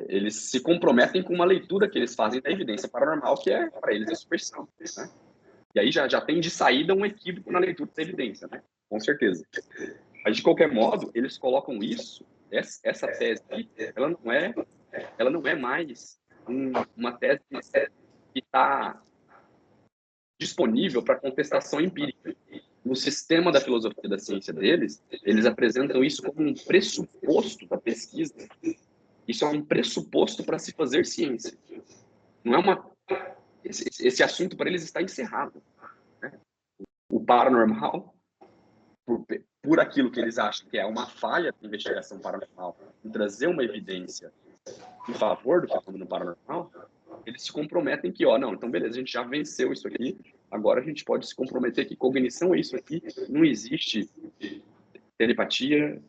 Eles se comprometem com uma leitura que eles fazem da evidência paranormal, que é, para eles, a superstição, né? E aí já tem de saída um equívoco na leitura da evidência, né? Com certeza. Mas, de qualquer modo, eles colocam isso, essa tese aqui, ela não é mais uma tese que está disponível para contestação empírica. No sistema da filosofia da ciência deles, eles apresentam isso como um pressuposto da pesquisa. Isso é um pressuposto para se fazer ciência. Não é esse assunto para eles está encerrado, né? O paranormal, por aquilo que eles acham que é uma falha da investigação paranormal, em trazer uma evidência em favor do fenômeno paranormal, eles se comprometem que, não, então beleza, a gente já venceu isso aqui, agora a gente pode se comprometer que cognição é isso aqui, não existe telepatia,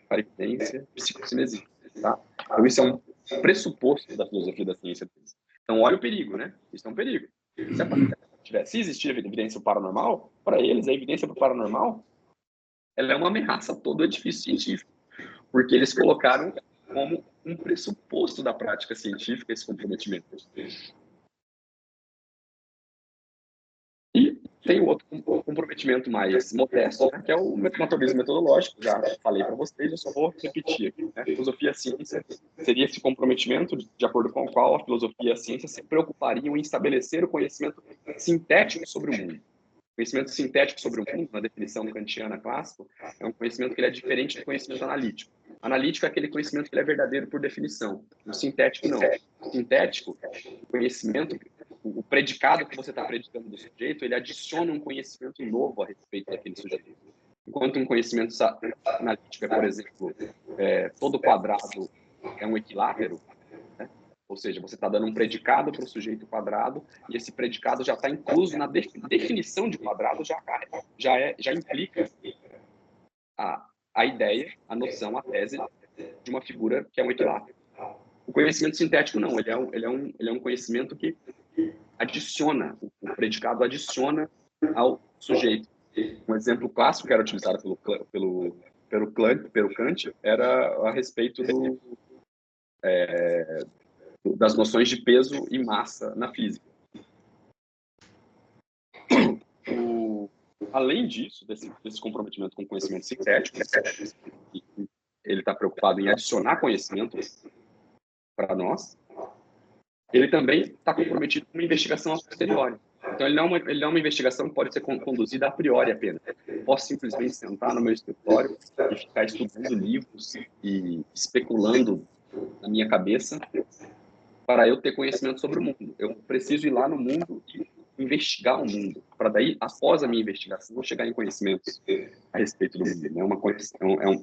clarividência, psicocinesia, tá? Então isso é um pressuposto da filosofia da ciência deles. Então olha o perigo, né? Isso é um perigo. Se existir evidência paranormal, para eles a evidência para o paranormal ela é uma ameaça a todo o edifício científico, porque eles colocaram como um pressuposto da prática científica esse comprometimento. E tem o outro comprometimento mais modesto, né, que é o naturalismo metodológico. Já falei para vocês, eu só vou repetir aqui. Né? Filosofia e a ciência seria esse comprometimento de acordo com o qual a filosofia e a ciência se preocupariam em estabelecer o conhecimento sintético sobre o mundo. O conhecimento sintético sobre o mundo, na definição kantiana clássica, é um conhecimento que ele é diferente do conhecimento analítico. Analítico é aquele conhecimento que ele é verdadeiro por definição. O sintético, não. O sintético, o conhecimento, o predicado que você está predicando do sujeito, ele adiciona um conhecimento novo a respeito daquele sujeito. Enquanto um conhecimento analítico é, por exemplo, todo quadrado é um equilátero, né? Ou seja, você está dando um predicado para o sujeito quadrado e esse predicado já está incluso na definição de quadrado, já implica a ideia, a noção, a tese de uma figura que é um equilátero. O conhecimento sintético não, ele é um conhecimento que adiciona, o predicado adiciona ao sujeito. Um exemplo clássico que era utilizado pelo Kant era a respeito das noções de peso e massa na física. Além disso, desse comprometimento com o conhecimento sintético, ele está preocupado em adicionar conhecimento para nós, ele também está comprometido com uma investigação a posteriori. Então, ele não é uma investigação que pode ser conduzida a priori apenas. Eu posso simplesmente sentar no meu escritório e ficar estudando livros e especulando na minha cabeça para eu ter conhecimento sobre o mundo. Eu preciso ir lá no mundo e investigar o mundo, para daí, após a minha investigação, eu chegar em conhecimentos a respeito do mundo.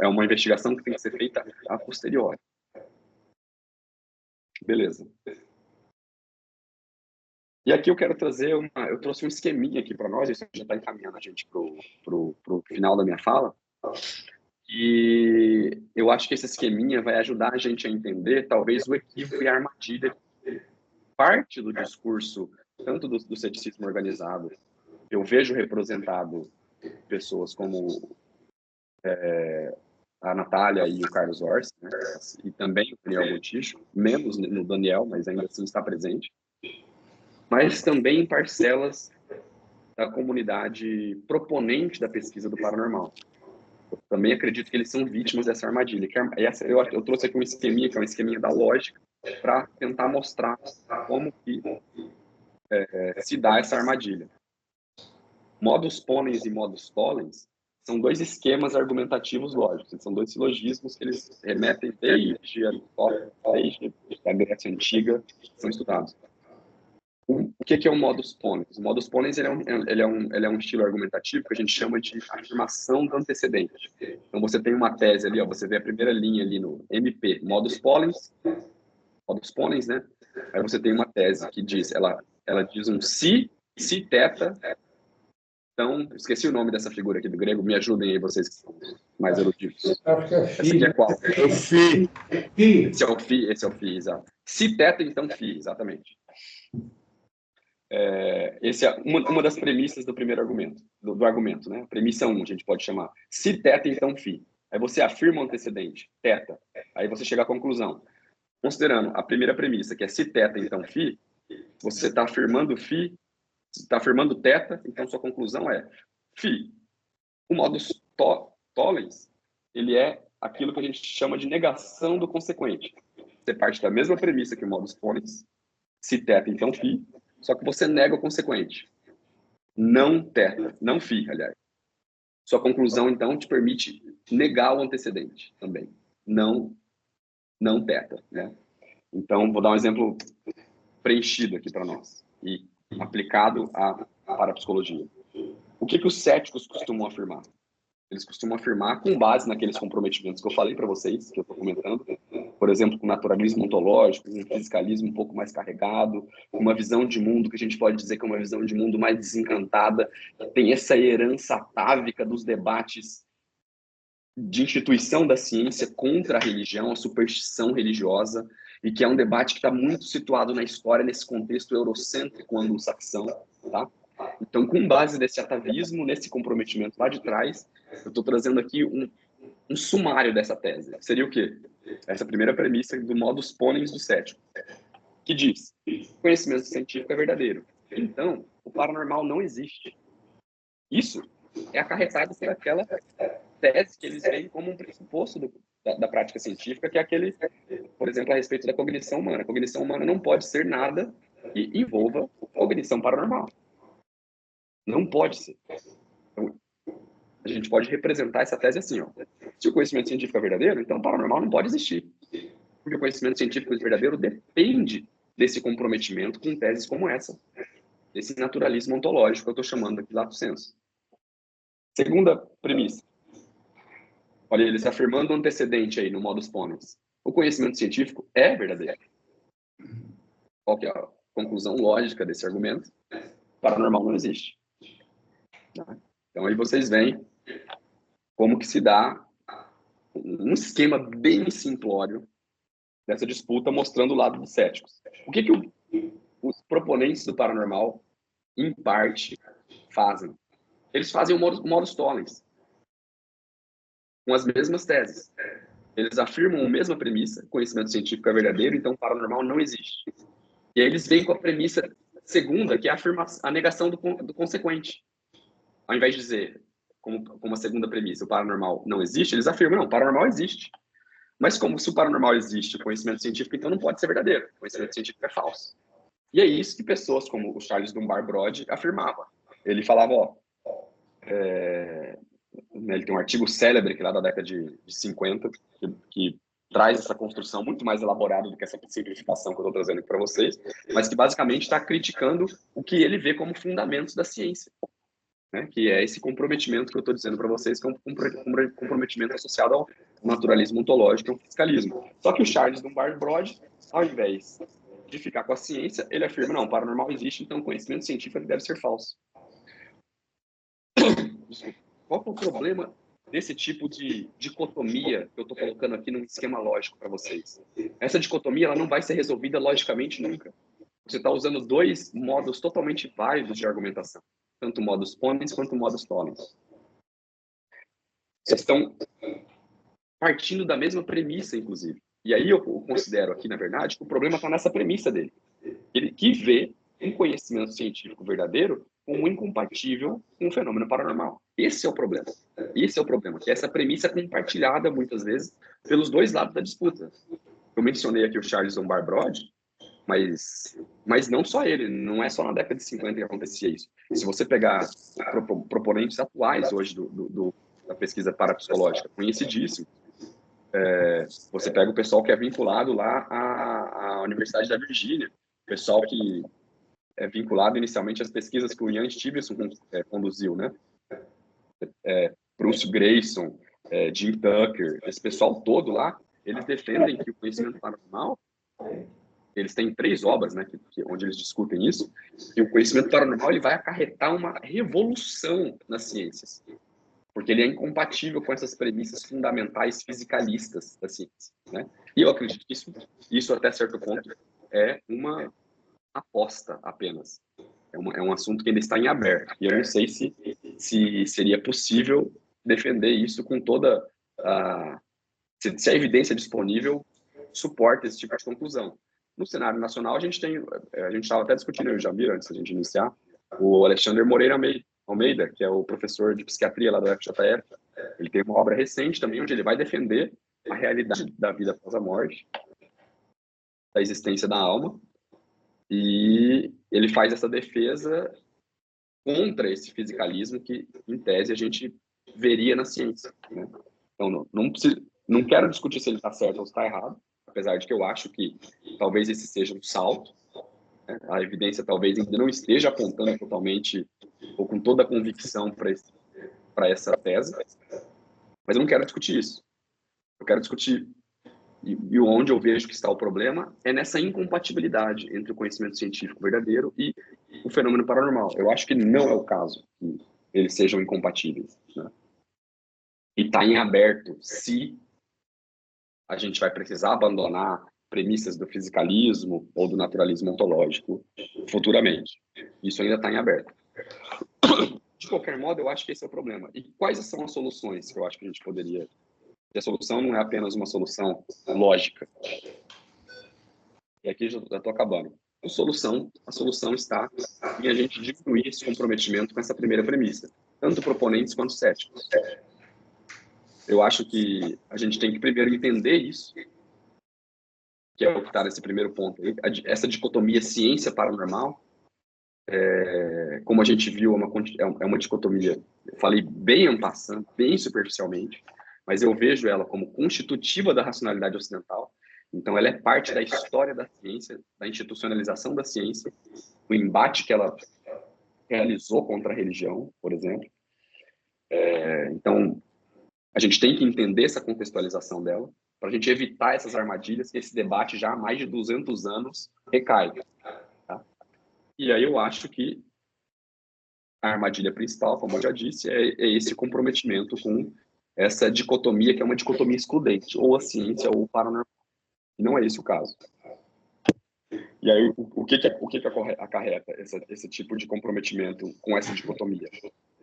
É uma investigação que tem que ser feita a posteriori. Beleza. E aqui eu quero trazer eu trouxe um esqueminha aqui para nós, isso já está encaminhando a gente para o final da minha fala, e eu acho que esse esqueminha vai ajudar a gente a entender, talvez, o equívoco e a armadilha. Parte do discurso, tanto do ceticismo organizado, eu vejo representado pessoas como a Natália e o Carlos Orsi, né? E também o Daniel Boticho, menos no Daniel, mas ainda assim está presente, mas também em parcelas da comunidade proponente da pesquisa do paranormal. Eu também acredito que eles são vítimas dessa armadilha. Eu trouxe aqui um esqueminha, que é um esqueminha da lógica, para tentar mostrar como que se dá essa armadilha. Modus ponens e modus tollens são dois esquemas argumentativos lógicos, são dois silogismos que eles remetem desde a Grécia Antiga, são estudados. O que é o modus ponens? O modus ponens ele é um estilo argumentativo que a gente chama de afirmação do antecedente. Então, você tem uma tese ali, você vê a primeira linha ali no MP, modus ponens, né? Aí você tem uma tese que diz, ela diz um se teta. Então, esqueci o nome dessa figura aqui do grego, me ajudem aí vocês que são mais eruditos. Acho que é Essa aqui é qual? É o Fi. Esse é o Fi, exato. Se teta, então Fi, exatamente. Esse é uma das premissas do primeiro argumento, do argumento, né? Premissa 1, a gente pode chamar. Se teta, então Fi. Aí você afirma o antecedente, teta. Aí você chega à conclusão. Considerando a primeira premissa, que é se teta, então Fi, você está afirmando Fi Se está afirmando θ, então sua conclusão é φ. O modus tollens, ele é aquilo que a gente chama de negação do consequente. Você parte da mesma premissa que o modus ponens, se θ, então φ, só que você nega o consequente. Não θ, não φ, aliás. Sua conclusão, então, te permite negar o antecedente também. Não θ, né? Então, vou dar um exemplo preenchido aqui para nós e aplicado à parapsicologia. O que os céticos costumam afirmar? Eles costumam afirmar com base naqueles comprometimentos que eu falei para vocês, que eu estou comentando, por exemplo, com naturalismo ontológico, um fisicalismo um pouco mais carregado, uma visão de mundo que a gente pode dizer que é uma visão de mundo mais desencantada, que tem essa herança atávica dos debates de instituição da ciência contra a religião, a superstição religiosa, e que é um debate que está muito situado na história, nesse contexto eurocêntrico anglo-saxão, tá? Então, com base nesse atavismo, nesse comprometimento lá de trás, eu estou trazendo aqui um sumário dessa tese. Seria o quê? Essa primeira premissa do modus ponens do cético, que diz: conhecimento científico é verdadeiro. Então, o paranormal não existe. Isso é acarretado por aquela tese que eles veem como um pressuposto da prática científica, que é aquele, por exemplo, a respeito da cognição humana. A cognição humana não pode ser nada que envolva cognição paranormal. Não pode ser. Então, a gente pode representar essa tese assim, ó. Se o conhecimento científico é verdadeiro, então o paranormal não pode existir. Porque o conhecimento científico verdadeiro depende desse comprometimento com teses como essa, desse naturalismo ontológico que eu estou chamando aqui lato sensu. Segunda premissa. Olha, eles afirmando o antecedente aí no modus ponens. O conhecimento científico é verdadeiro. Qual que é a conclusão lógica desse argumento? O paranormal não existe. Então aí vocês veem como que se dá um esquema bem simplório dessa disputa, mostrando o lado dos céticos. O que os proponentes do paranormal, em parte, fazem? Eles fazem o modus tollens, com as mesmas teses. Eles afirmam a mesma premissa: conhecimento científico é verdadeiro, então o paranormal não existe. E aí eles vêm com a premissa segunda, que é a negação do consequente. Ao invés de dizer, como a segunda premissa, o paranormal não existe, eles afirmam: não, o paranormal existe. Mas como se o paranormal existe, o conhecimento científico, então não pode ser verdadeiro. O conhecimento científico é falso. E é isso que pessoas como o Charles Dunbar Brody afirmava. Ele falava, ele tem um artigo célebre que lá da década de 50, que traz essa construção muito mais elaborada do que essa simplificação que eu estou trazendo aqui para vocês, mas que basicamente está criticando o que ele vê como fundamentos da ciência, né? Que é esse comprometimento que eu estou dizendo para vocês, que é um comprometimento associado ao naturalismo ontológico e ao fiscalismo. Só que o Charles Dunbar Brody, ao invés de ficar com a ciência, ele afirma: não, o paranormal existe, então o conhecimento científico deve ser falso. Desculpa. Qual é o problema desse tipo de dicotomia que eu estou colocando aqui num esquema lógico para vocês? Essa dicotomia ela não vai ser resolvida logicamente nunca. Você está usando dois modos totalmente válidos de argumentação, tanto o modus ponens quanto o modus tollens. Vocês estão partindo da mesma premissa, inclusive. E aí eu considero aqui, na verdade, que o problema está nessa premissa dele. Ele que vê um conhecimento científico verdadeiro como incompatível com o fenômeno paranormal. Esse é o problema. Esse é o problema, que essa premissa é compartilhada, muitas vezes, pelos dois lados da disputa. Eu mencionei aqui o Charles Dunbar Brody, mas não só ele, não é só na década de 50 que acontecia isso. Se você pegar proponentes atuais hoje da pesquisa parapsicológica, conhecidíssimo, você pega o pessoal que é vinculado lá à Universidade da Virgínia, pessoal que é vinculado inicialmente às pesquisas que o Ian Stevenson conduziu, né? Bruce Grayson, Jim Tucker, esse pessoal todo lá, eles defendem que o conhecimento paranormal, eles têm 3 obras, né, onde eles discutem isso, que o conhecimento paranormal ele vai acarretar uma revolução nas ciências, porque ele é incompatível com essas premissas fundamentais fisicalistas da ciência, né? E eu acredito que isso até certo ponto é uma aposta apenas. É um assunto que ainda está em aberto. E eu não sei se seria possível defender isso com toda se a evidência disponível suporta esse tipo de conclusão. No cenário nacional, a gente estava até discutindo, eu já vi antes da gente iniciar, O Alexandre Moreira Almeida, que é o professor de psiquiatria lá do FJF, ele tem uma obra recente também, onde ele vai defender a realidade da vida após a morte, da existência da alma, e ele faz essa defesa contra esse fisicalismo que, em tese, a gente veria na ciência, né? Então, não quero discutir se ele está certo ou está errado, apesar de que eu acho que talvez esse seja um salto, né? A evidência talvez ainda não esteja apontando totalmente ou com toda a convicção para essa tese, mas eu não quero discutir isso. Eu quero discutir, e onde eu vejo que está o problema é nessa incompatibilidade entre o conhecimento científico verdadeiro e o fenômeno paranormal. Eu acho que não é o caso que eles sejam incompatíveis, né? E está em aberto se a gente vai precisar abandonar premissas do fisicalismo ou do naturalismo ontológico futuramente. Isso ainda está em aberto. De qualquer modo, eu acho que esse é o problema. E quais são as soluções que eu acho que a gente poderia... E a solução não é apenas uma solução lógica. E aqui já estou acabando. A solução está em a gente diminuir esse comprometimento com essa primeira premissa, tanto proponentes quanto céticos. Eu acho que a gente tem que primeiro entender isso, que é o que está nesse primeiro ponto. Essa dicotomia ciência paranormal, como a gente viu, é uma dicotomia, eu falei bem en passant, bem superficialmente, mas eu vejo ela como constitutiva da racionalidade ocidental. Então, ela é parte da história da ciência, da institucionalização da ciência, o embate que ela realizou contra a religião, por exemplo. Então, a gente tem que entender essa contextualização dela, para a gente evitar essas armadilhas que esse debate já há mais de 200 anos recai. Tá? E aí eu acho que a armadilha principal, como eu já disse, é esse comprometimento com essa dicotomia, que é uma dicotomia excludente, ou a ciência ou o paranormal. E não é esse o caso. E aí, o que acarreta esse tipo de comprometimento com essa dicotomia?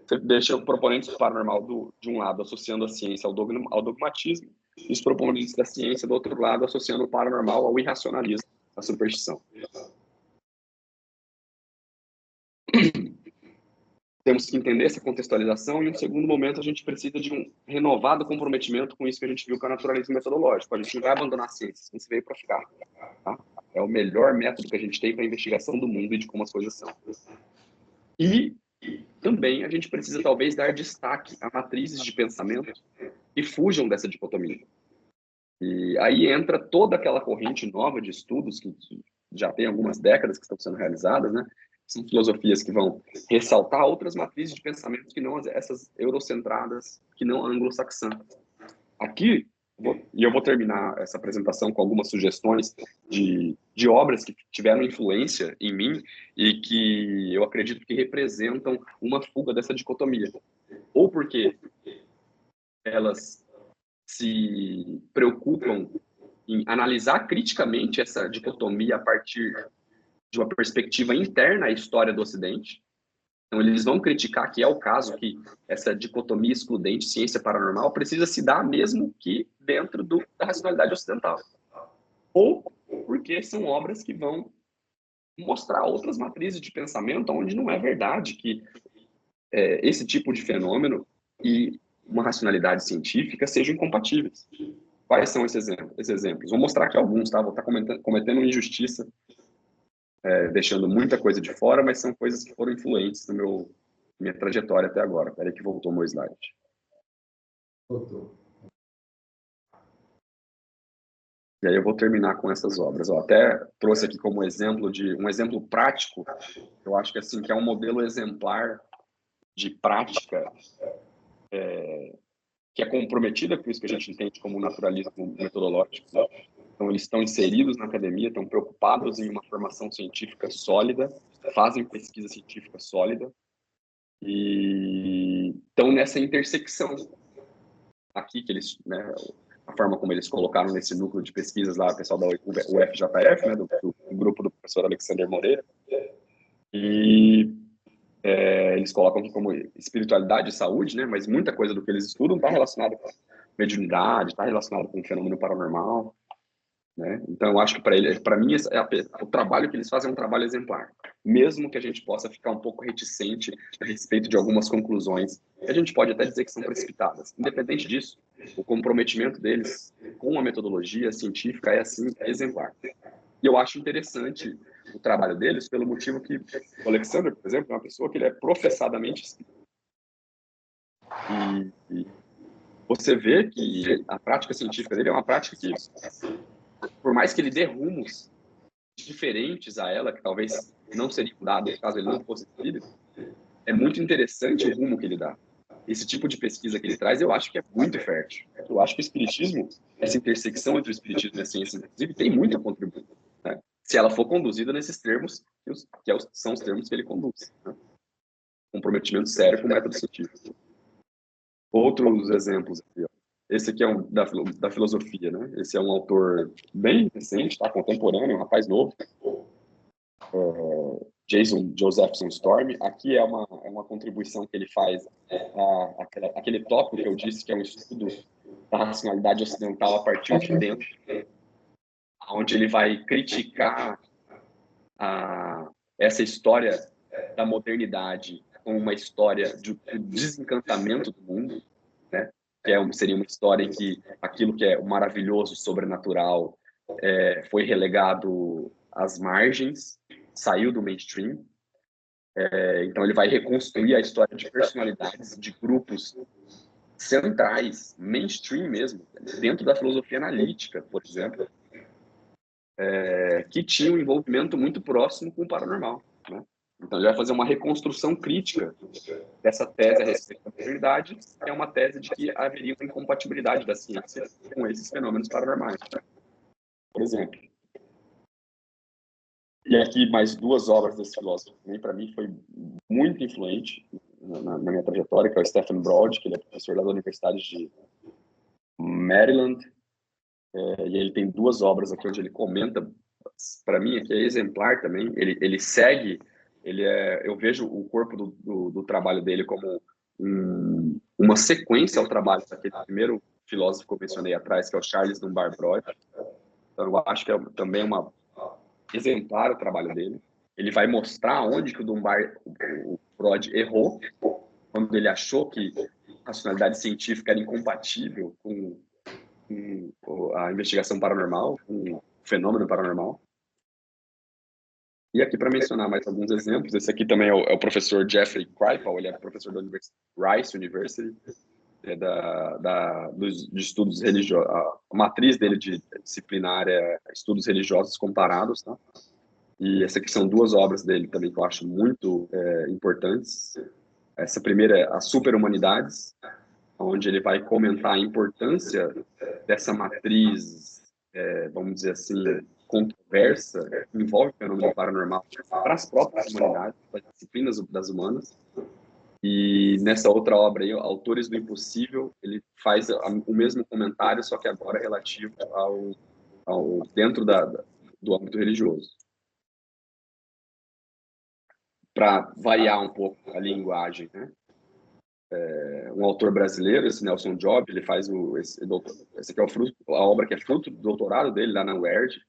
Você deixa o proponente do paranormal de um lado associando a ciência ao dogmatismo, e os proponentes da ciência do outro lado associando o paranormal ao irracionalismo, à superstição. Temos que entender essa contextualização e, em um segundo momento, a gente precisa de um renovado comprometimento com isso que a gente viu com o naturalismo metodológico. A gente não vai abandonar a ciência, a ciência veio para ficar. Tá? É o melhor método que a gente tem para a investigação do mundo e de como as coisas são. E também a gente precisa, talvez, dar destaque a matrizes de pensamento que fujam dessa dicotomia. E aí entra toda aquela corrente nova de estudos que já tem algumas décadas que estão sendo realizadas, né? São filosofias que vão ressaltar outras matrizes de pensamento que não essas eurocentradas, que não anglo-saxãs. Aqui, e eu vou terminar essa apresentação com algumas sugestões de obras que tiveram influência em mim e que eu acredito que representam uma fuga dessa dicotomia. Ou porque elas se preocupam em analisar criticamente essa dicotomia a partir de uma perspectiva interna à história do Ocidente. Então, eles vão criticar que é o caso que essa dicotomia excludente, ciência paranormal, precisa se dar mesmo que dentro da racionalidade ocidental. Ou porque são obras que vão mostrar outras matrizes de pensamento onde não é verdade que esse tipo de fenômeno e uma racionalidade científica sejam incompatíveis. Quais são esses exemplos? Vou mostrar aqui alguns, tá? Vou estar cometendo injustiça, deixando muita coisa de fora, mas são coisas que foram influentes no minha trajetória até agora. Espera aí que voltou o meu slide. Voltou. E aí eu vou terminar com essas obras. Eu até trouxe aqui como exemplo um exemplo prático, eu acho que assim que é um modelo exemplar de prática que é comprometida com isso que a gente entende como naturalismo metodológico. Né? Então, eles estão inseridos na academia, estão preocupados em uma formação científica sólida, fazem pesquisa científica sólida e estão nessa intersecção aqui que eles, né, a forma como eles colocaram nesse núcleo de pesquisas lá, o pessoal da UFJF, né, do grupo do professor Alexander Moreira, e eles colocam aqui como espiritualidade e saúde, né, mas muita coisa do que eles estudam está relacionada com mediunidade, está relacionado com o fenômeno paranormal. né? Então, eu acho que para mim, o trabalho que eles fazem é um trabalho exemplar. Mesmo que a gente possa ficar um pouco reticente a respeito de algumas conclusões, a gente pode até dizer que são precipitadas. Independente disso, o comprometimento deles com a metodologia científica é, assim, exemplar. E eu acho interessante o trabalho deles pelo motivo que o Alexander, por exemplo, é uma pessoa que ele é professadamente espírita. E você vê que a prática científica dele é uma prática que, por mais que ele dê rumos diferentes a ela, que talvez não seriam dados caso ele não fosse espírita, é muito interessante o rumo que ele dá. Esse tipo de pesquisa que ele traz, eu acho que é muito fértil. Eu acho que o espiritismo, essa intersecção entre o espiritismo e a ciência, inclusive, tem muito a contribuir, né? Se ela for conduzida nesses termos, são os termos que ele conduz, né? Comprometimento sério com o método científico. Outros exemplos aqui, ó. Esse aqui é da filosofia, né? Esse é um autor bem recente, tá? Contemporâneo, um rapaz novo. Jason Josephson Storm. Aqui é uma contribuição que ele faz aquele tópico que eu disse que é um estudo da racionalidade ocidental a partir de dentro, onde ele vai criticar essa história da modernidade como uma história do desencantamento do mundo, né? Que seria uma história em que aquilo que é o maravilhoso, sobrenatural, foi relegado às margens, saiu do mainstream. Então ele vai reconstruir a história de personalidades, de grupos centrais, mainstream mesmo, dentro da filosofia analítica, por exemplo, que tinha um envolvimento muito próximo com o paranormal, né? Então ele vai fazer uma reconstrução crítica dessa tese a respeito da modernidade, que é uma tese de que haveria uma incompatibilidade da ciência com esses fenômenos paranormais, por exemplo. E aqui mais duas obras desse filósofo, que também para mim foi muito influente na minha trajetória, que é o Stephen Broad, que ele é professor da Universidade de Maryland, e ele tem duas obras aqui onde ele comenta, para mim aqui é exemplar também, ele segue, eu vejo o corpo do trabalho dele como uma sequência ao trabalho daquele primeiro filósofo que eu mencionei atrás, que é o Charles Dunbar Broad. Então eu acho que também uma exemplar o trabalho dele. Ele vai mostrar onde que o Broad errou, quando ele achou que a racionalidade científica era incompatível com a investigação paranormal, com o fenômeno paranormal. E aqui, para mencionar mais alguns exemplos, esse aqui também é o professor Jeffrey Kripal, ele é professor da Rice University, de estudos religiosos. A matriz dele de disciplinar é estudos religiosos comparados, tá? E essa aqui são duas obras dele também que eu acho muito importantes. Essa primeira é As Superhumanidades, onde ele vai comentar a importância dessa matriz, vamos dizer assim, controversa, que envolve o fenômeno paranormal para as próprias humanidades, para as disciplinas das humanas. E nessa outra obra aí, Autores do Impossível, ele faz o mesmo comentário, só que agora relativo ao dentro do âmbito religioso. Para variar um pouco a linguagem, né? Um autor brasileiro, esse Nelson Job, ele faz esse aqui é a obra que é fruto do doutorado dele lá na UERJ,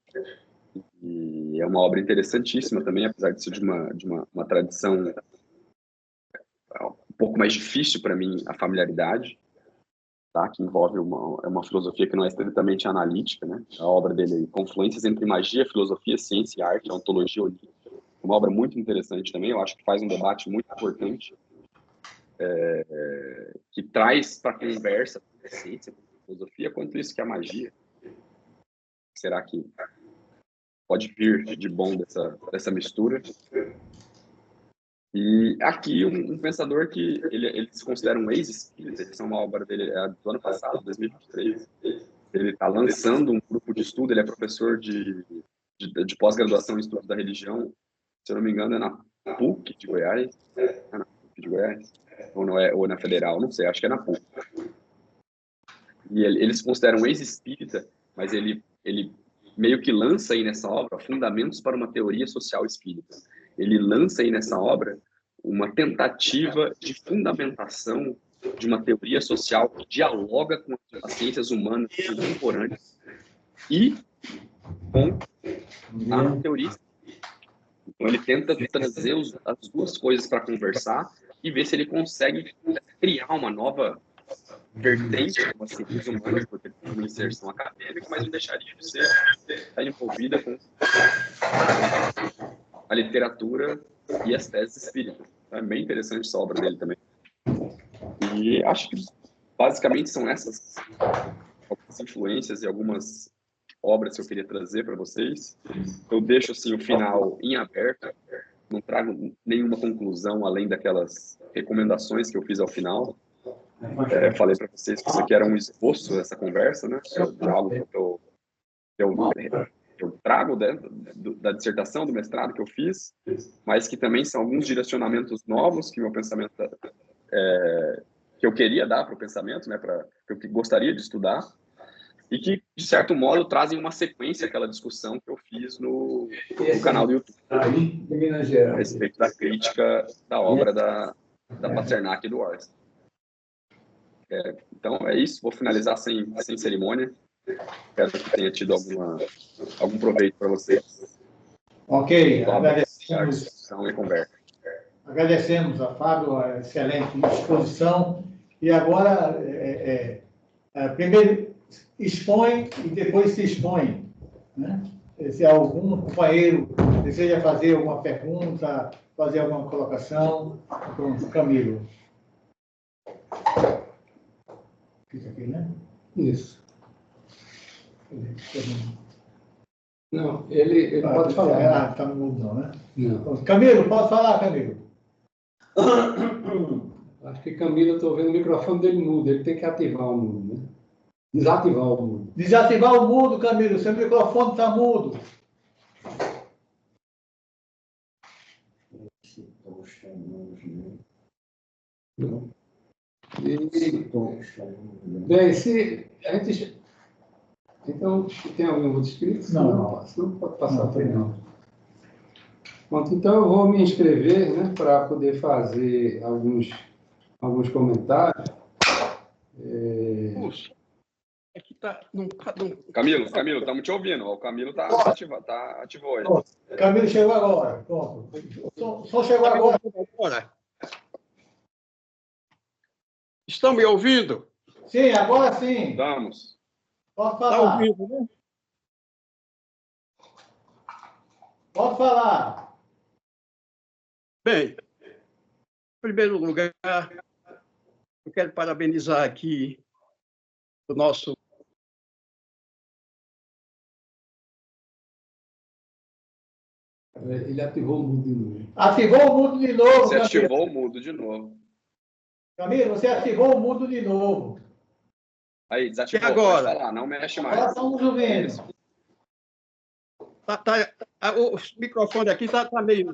e é uma obra interessantíssima também, apesar de ser de uma tradição um pouco mais difícil para mim a familiaridade, tá? Que envolve uma filosofia que não é estritamente analítica, né? A obra dele é Confluências entre Magia, Filosofia, Ciência e Arte, Ontologia Holística. Uma obra muito interessante também, eu acho que faz um debate muito importante, que traz para a conversa a ciência, a filosofia, quanto isso que é a magia. Será que pode vir de bom dessa mistura? E aqui um pensador que ele se considera um ex-espírita, essa é uma obra dele do ano passado, 2023. Ele está lançando um grupo de estudo, ele é professor de pós-graduação em estudos da religião, se eu não me engano é na PUC de Goiás, na PUC de Goiás, ou na Federal, não sei, acho que é na PUC. E ele se considera um ex-espírita, mas ele meio que lança aí nessa obra Fundamentos para uma Teoria Social Espírita. Ele lança aí nessa obra uma tentativa de fundamentação de uma teoria social que dialoga com as ciências humanas contemporâneas e com a teoria. Então, ele tenta trazer as duas coisas para conversar e ver se ele consegue criar uma nova vertente como as ciências humanas, porque ele tem uma inserção acadêmica, mas não deixaria de estar envolvida com a literatura e as teses espíritas. É bem interessante essa obra dele também. E acho que, basicamente, são essas algumas influências e algumas obras que eu queria trazer para vocês. Eu deixo, assim, o final em aberto, não trago nenhuma conclusão além daquelas recomendações que eu fiz ao final. Falei para vocês que isso aqui era um esboço dessa conversa, né? De algo que eu trago da dissertação, do mestrado que eu fiz, mas que também são alguns direcionamentos novos que meu pensamento que eu queria dar para o pensamento, né? Que eu gostaria de estudar e que, de certo modo, trazem uma sequência àquela discussão que eu fiz no canal do YouTube a respeito da crítica da obra da Pasternak e do Orsi. Então, é isso. Vou finalizar sem cerimônia. Espero que tenha tido algum proveito para vocês. Ok, agradecemos e conversa. Agradecemos a Fábio a excelente exposição. E agora, primeiro expõe e depois se expõe, né? Se algum companheiro deseja fazer alguma pergunta, fazer alguma colocação, pronto, Camilo. Fica aqui, né? Isso. Não, ele pode falar. Está no mudo, não, né? Não. Camilo, pode falar, Camilo. Acho que Camilo, eu estou vendo o microfone dele mudo. Ele tem que ativar o mudo, né? Desativar o mudo. Desativar o mudo, Camilo. Seu microfone está mudo. Não. Bem, se a gente... Então, tem algum outro inscrito? Não. Não pode passar também, não. Pronto, então eu vou me inscrever, né, para poder fazer alguns comentários. Puxa, aqui tá... Camilo, estamos te ouvindo. O Camilo ativou aí. Camilo chegou agora. Pronto. Só chegou agora. Estão me ouvindo? Sim, agora sim. Estamos. Pode falar. Está ouvindo, né? Pode falar. Bem, em primeiro lugar, eu quero parabenizar aqui o nosso... Ele ativou o mudo de novo. Ativou o mudo de novo, Você Camilo. ativou o mudo de novo. Camilo, você ativou o mudo de novo. Aí, desativou. E agora? Pode falar, não mexe mais. Agora estamos ouvindo. O microfone aqui está meio...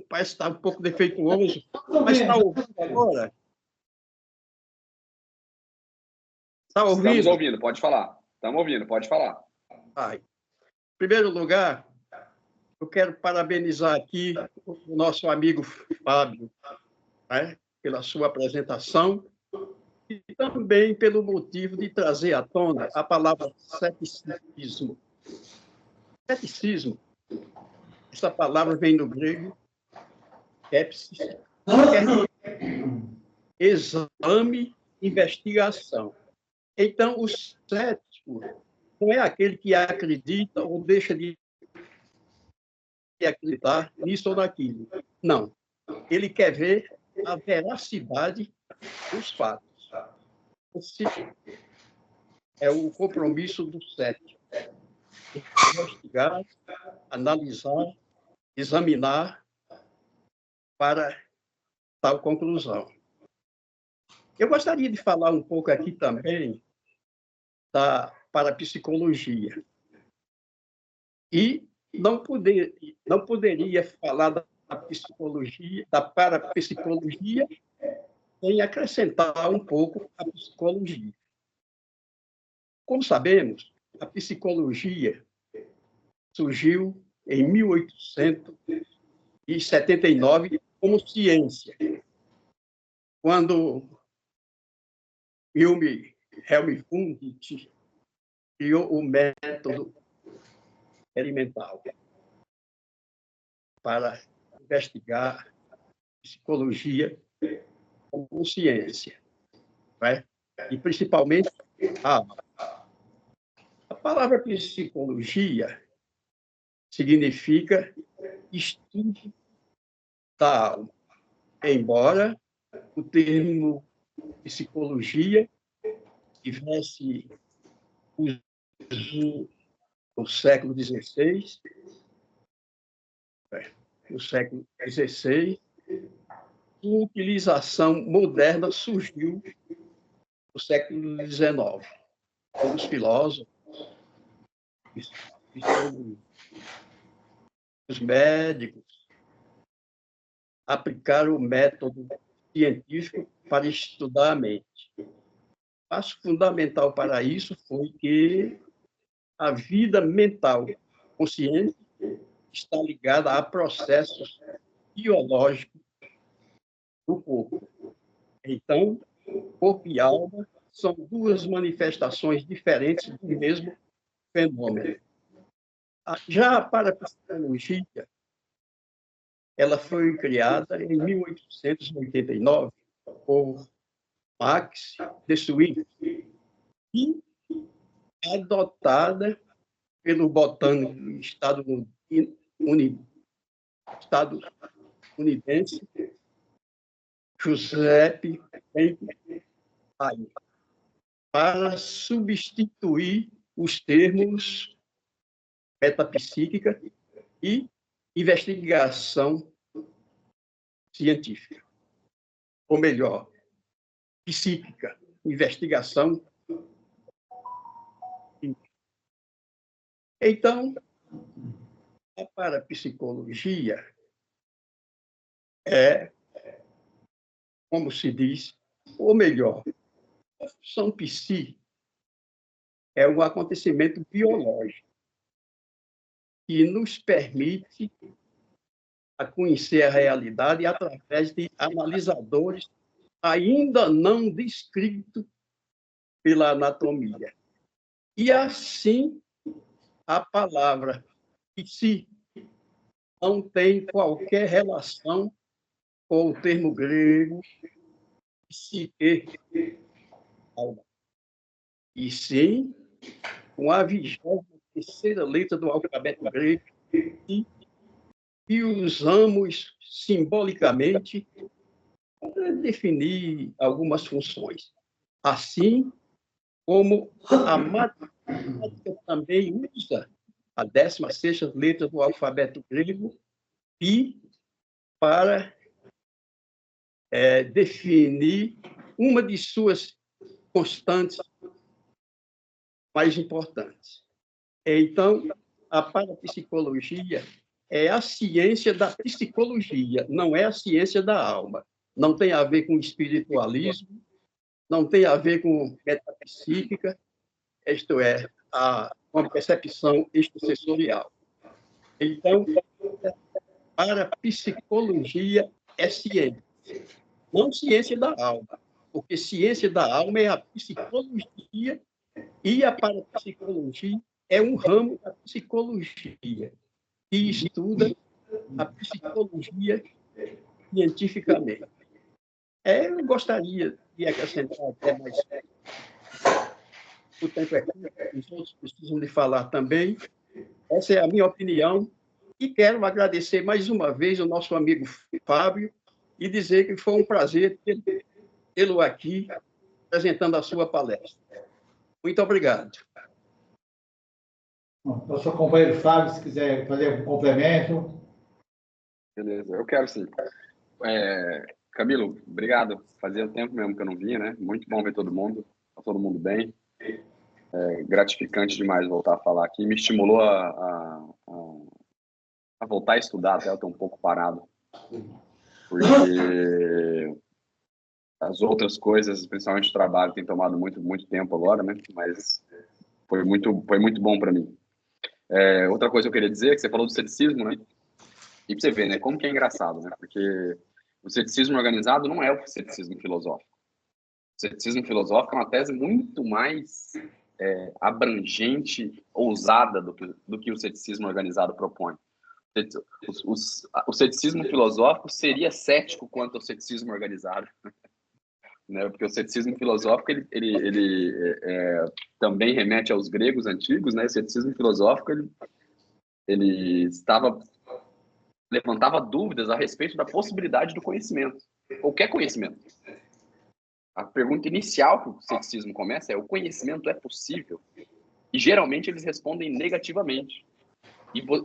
parece que está um pouco defeituoso. Mas está ouvindo agora? Está ouvindo? Estamos ouvindo, pode falar. Estamos ouvindo, pode falar. Em primeiro lugar, eu quero parabenizar aqui o nosso amigo Fábio, né, pela sua apresentação e também pelo motivo de trazer à tona a palavra ceticismo. Ceticismo, essa palavra vem do grego skepsis, que é exame, investigação. Então, o cético não é aquele que acredita ou deixa de acreditar nisso ou naquilo. Não. Ele quer ver a veracidade dos fatos. Esse é o compromisso do cético. Investigar, analisar, examinar para tal conclusão. Eu gostaria de falar um pouco aqui também da parapsicologia. E não poderia falar da psicologia, da parapsicologia, sem acrescentar um pouco a psicologia. Como sabemos, a psicologia surgiu em 1879 como ciência, quando Wilhelm Wundt criou o método experimental para investigar psicologia como ciência, né? E principalmente a palavra psicologia significa estudo da alma, embora o termo psicologia tivesse uso no século XVI, a utilização moderna surgiu no século XIX, quando os filósofos, os médicos, aplicaram o método científico para estudar a mente. O passo fundamental para isso foi que a vida mental consciente está ligada a processos biológicos do corpo. Então, corpo e alma são duas manifestações diferentes do mesmo fenômeno. Já a parapsicologia, ela foi criada em 1889 por Max de Swift e adotada pelo botânico estadunidense Giuseppe Paia, para substituir os termos metapsíquica e investigação científica. Ou melhor, psíquica, investigação. Então, a parapsicologia é, como se diz, ou melhor, a função psi é um acontecimento biológico que nos permite a conhecer a realidade através de analisadores ainda não descritos pela anatomia. E assim, a palavra psi não tem qualquer relação com o termo grego psique, e sim com a 23ª letra do alfabeto grego, e usamos simbolicamente para definir algumas funções. Assim como a matemática também usa a 16ª letra do alfabeto grego e para definir uma de suas constantes mais importantes. Então, a parapsicologia é a ciência da psicologia, não é a ciência da alma. Não tem a ver com espiritualismo, não tem a ver com metapsíquica, isto é, uma percepção extrasensorial. Então, a parapsicologia é ciência, não ciência da alma, porque ciência da alma é a psicologia e a parapsicologia é um ramo da psicologia que estuda a psicologia cientificamente. Eu gostaria de acrescentar até mais. O tempo é curto, os outros precisam de falar também. Essa é a minha opinião. E quero agradecer mais uma vez ao nosso amigo Fábio e dizer que foi um prazer tê-lo aqui apresentando a sua palestra. Muito obrigado. Nosso companheiro Fábio, se quiser fazer algum complemento. Beleza, eu quero sim. Camilo, obrigado. Fazia tempo mesmo que eu não vinha, né? Muito bom ver todo mundo. Tá todo mundo bem. Gratificante demais voltar a falar aqui. Me estimulou a voltar a estudar, até eu estou um pouco parado. Porque as outras coisas, principalmente o trabalho, tem tomado muito tempo agora, né? Mas foi muito bom para mim. Outra coisa que eu queria dizer é que você falou do ceticismo, né? E para você ver, né? Como que é engraçado, né? Porque o ceticismo organizado não é o ceticismo filosófico. O ceticismo filosófico é uma tese muito mais abrangente, ousada do que o ceticismo organizado propõe. O ceticismo filosófico seria cético quanto ao ceticismo organizado, né? Porque o ceticismo filosófico ele também remete aos gregos antigos, né? O ceticismo filosófico ele levantava dúvidas a respeito da possibilidade do conhecimento, qualquer conhecimento. A pergunta inicial que o ceticismo começa é: o conhecimento é possível? E geralmente eles respondem negativamente.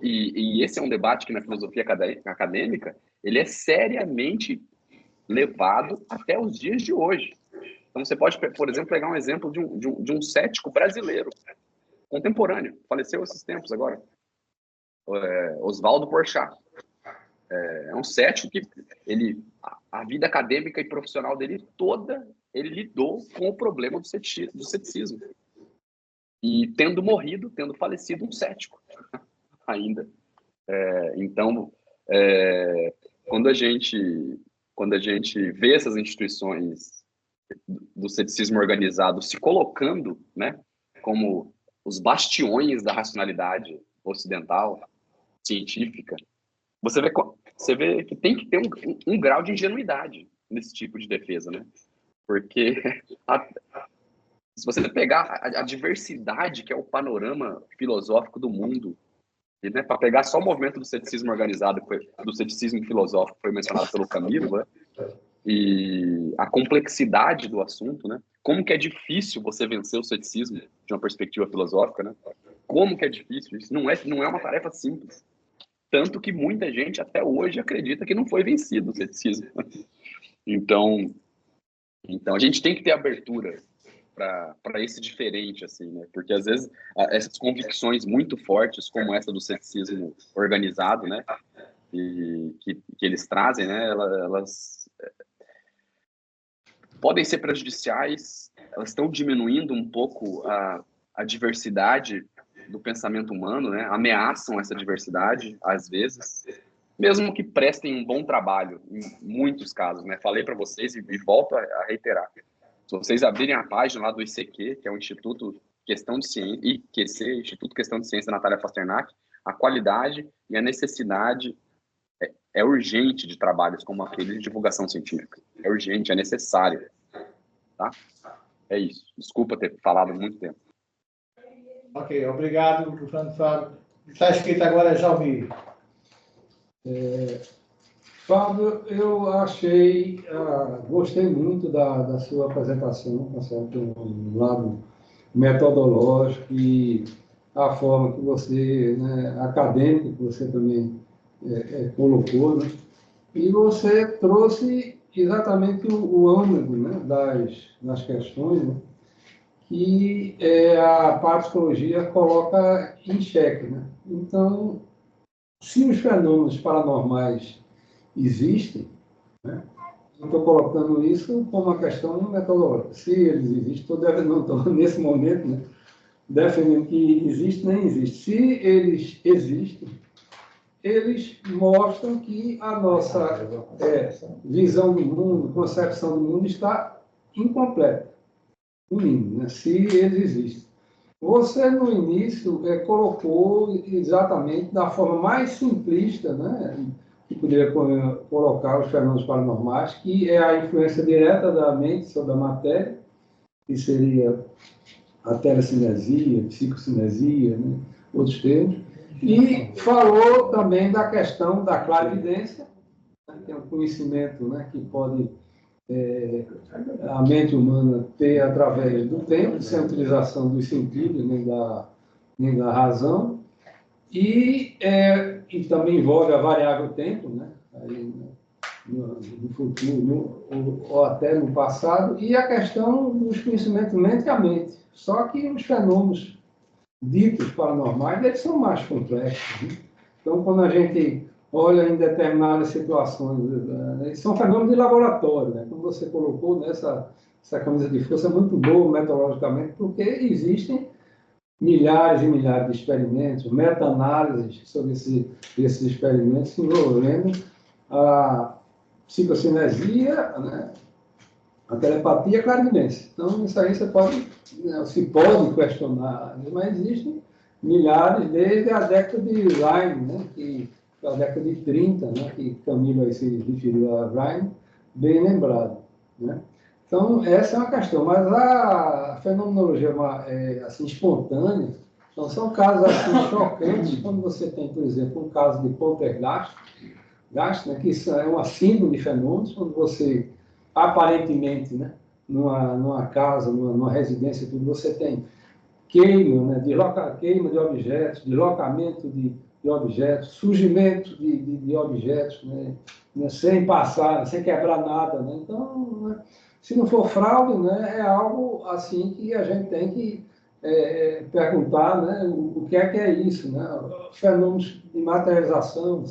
E esse é um debate que na filosofia acadêmica ele é seriamente levado até os dias de hoje. Então você pode, por exemplo, pegar um exemplo de um cético brasileiro, contemporâneo, faleceu esses tempos agora, Oswaldo Porchat. É um cético que a vida acadêmica e profissional dele toda, ele lidou com o problema do ceticismo. E tendo falecido, um cético ainda. Então, quando a gente vê essas instituições do ceticismo organizado se colocando, né, como os bastiões da racionalidade ocidental, científica, você vê que tem que ter um grau de ingenuidade nesse tipo de defesa, né? Porque se você pegar a diversidade que é o panorama filosófico do mundo, e, né, para pegar só o movimento do ceticismo organizado, do ceticismo filosófico, que foi mencionado pelo Camilo, né, e a complexidade do assunto, né, como que é difícil você vencer o ceticismo de uma perspectiva filosófica, né? Como que é difícil? Isso não é uma tarefa simples. Tanto que muita gente até hoje acredita que não foi vencido o ceticismo. Então a gente tem que ter abertura para esse diferente, assim, né? Porque às vezes essas convicções muito fortes, como essa do ceticismo organizado, né, e que eles trazem, né, elas podem ser prejudiciais, elas estão diminuindo um pouco a diversidade do pensamento humano, né? Ameaçam essa diversidade às vezes, mesmo que prestem um bom trabalho em muitos casos, né? Falei para vocês e volto a reiterar. Se vocês abrirem a página lá do ICQ, que é o Instituto Questão de Ciência, IQC, Instituto Questão de Ciência Natália Pasternak, a qualidade e a necessidade é urgente de trabalhos como aquele de divulgação científica. É urgente, é necessário. Tá? É isso. Desculpa ter falado muito tempo. Ok, obrigado, professor Fábio. Está escrito agora, Jalmir. Fábio, eu gostei muito da sua apresentação, tá certo? Um lado metodológico e a forma que você, né, acadêmica, que você também colocou, né? E você trouxe exatamente o âmago, né, das questões, né, que a parapsicologia coloca em xeque, né? Então, se os fenômenos paranormais existem, né, eu estou colocando isso como uma questão metodológica. Se eles existem, não estou nesse momento, né, defendendo que existe nem existe. Se eles existem, eles mostram que a nossa visão do mundo, concepção do mundo está incompleta, no mínimo, né, se eles existem. Você, no início, colocou exatamente da forma mais simplista, né, que poderia colocar os fenômenos paranormais, que é a influência direta da mente sobre a matéria, que seria a telecinesia, psicocinesia, né, outros termos, e falou também da questão da clarividência, né, que é um conhecimento, né, que pode a mente humana ter através do tempo, sem a utilização dos sentidos nem da razão, e também envolve a variável tempo, né, aí, no futuro ou até no passado, e a questão dos conhecimentos mente a mente. Só que os fenômenos ditos paranormais, eles são mais complexos, né? Então, quando a gente olha em determinadas situações, eles são fenômenos de laboratório, né? Como você colocou, né, essa camisa de força é muito boa metodologicamente, porque existem milhares e milhares de experimentos, meta-análises sobre esses experimentos envolvendo a psicocinesia, né, A telepatia é clarividência. Então, isso aí você pode, né, se pode questionar, mas existem milhares desde a década de Rhine, né, que é a década de 30, né, que Camilo aí se referiu a Rhine, bem lembrado, né? Então, essa é uma questão, mas a fenomenologia assim, espontânea, então, são casos assim, chocantes, quando você tem, por exemplo, um caso de poltergeist, né, que isso é uma síndrome de fenômenos, quando você, aparentemente, né, numa casa, numa residência, tudo, você tem queima, né, queima de objetos, deslocamento de objetos, surgimento de objetos, né, sem passar, sem quebrar nada. Né? Então, né, se não for fraude, né, é algo assim que a gente tem que perguntar, né, o que é isso, né? Fenômenos de materialização.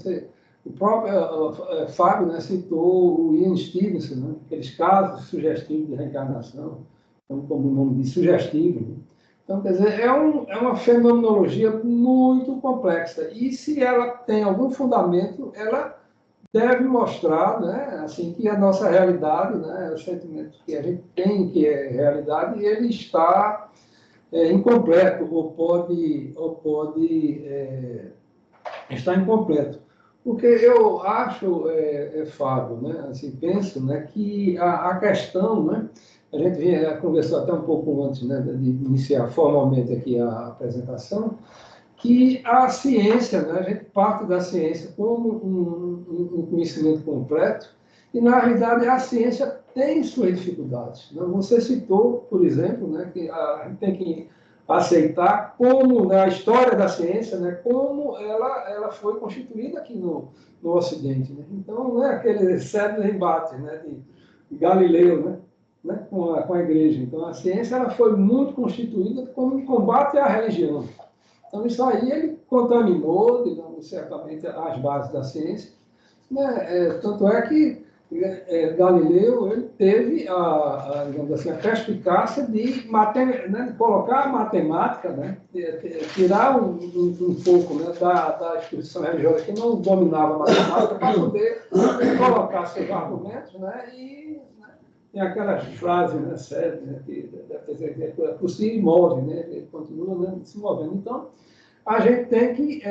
O próprio Fábio, né, citou o Ian Stevenson, né, aqueles casos sugestivos de reencarnação, como o nome diz, sugestivo. Né? Então, quer dizer, é uma fenomenologia muito complexa. E se ela tem algum fundamento, ela deve mostrar, né, assim, que a nossa realidade, né, o sentimento que a gente tem que é realidade, ele está incompleto, ou pode estar incompleto. Porque eu acho, Fábio, né, assim, penso, né, que a questão, né, a gente conversou até um pouco antes, né, de iniciar formalmente aqui a apresentação, que a ciência, né, a gente parte da ciência como um conhecimento completo, e, na realidade, a ciência tem suas dificuldades. Né? Você citou, por exemplo, né, que a gente tem que aceitar como, na história da ciência, né, como ela foi constituída aqui no Ocidente. Né? Então, né, aquele sério embate, né, de Galileu, né, com a Igreja. Então, a ciência ela foi muito constituída como um combate à religião. Então, isso aí ele contaminou, digamos, certamente, as bases da ciência. Né? Tanto é que Galileu ele teve digamos assim, a perspicácia de colocar a matemática, né? Tirar um pouco, né, da instituição religiosa que não dominava a matemática para poder colocar seus argumentos, né? E tem aquelas frases, né, sérias, né, que por si move, né, ele continua, né, se movendo. Então, a gente tem que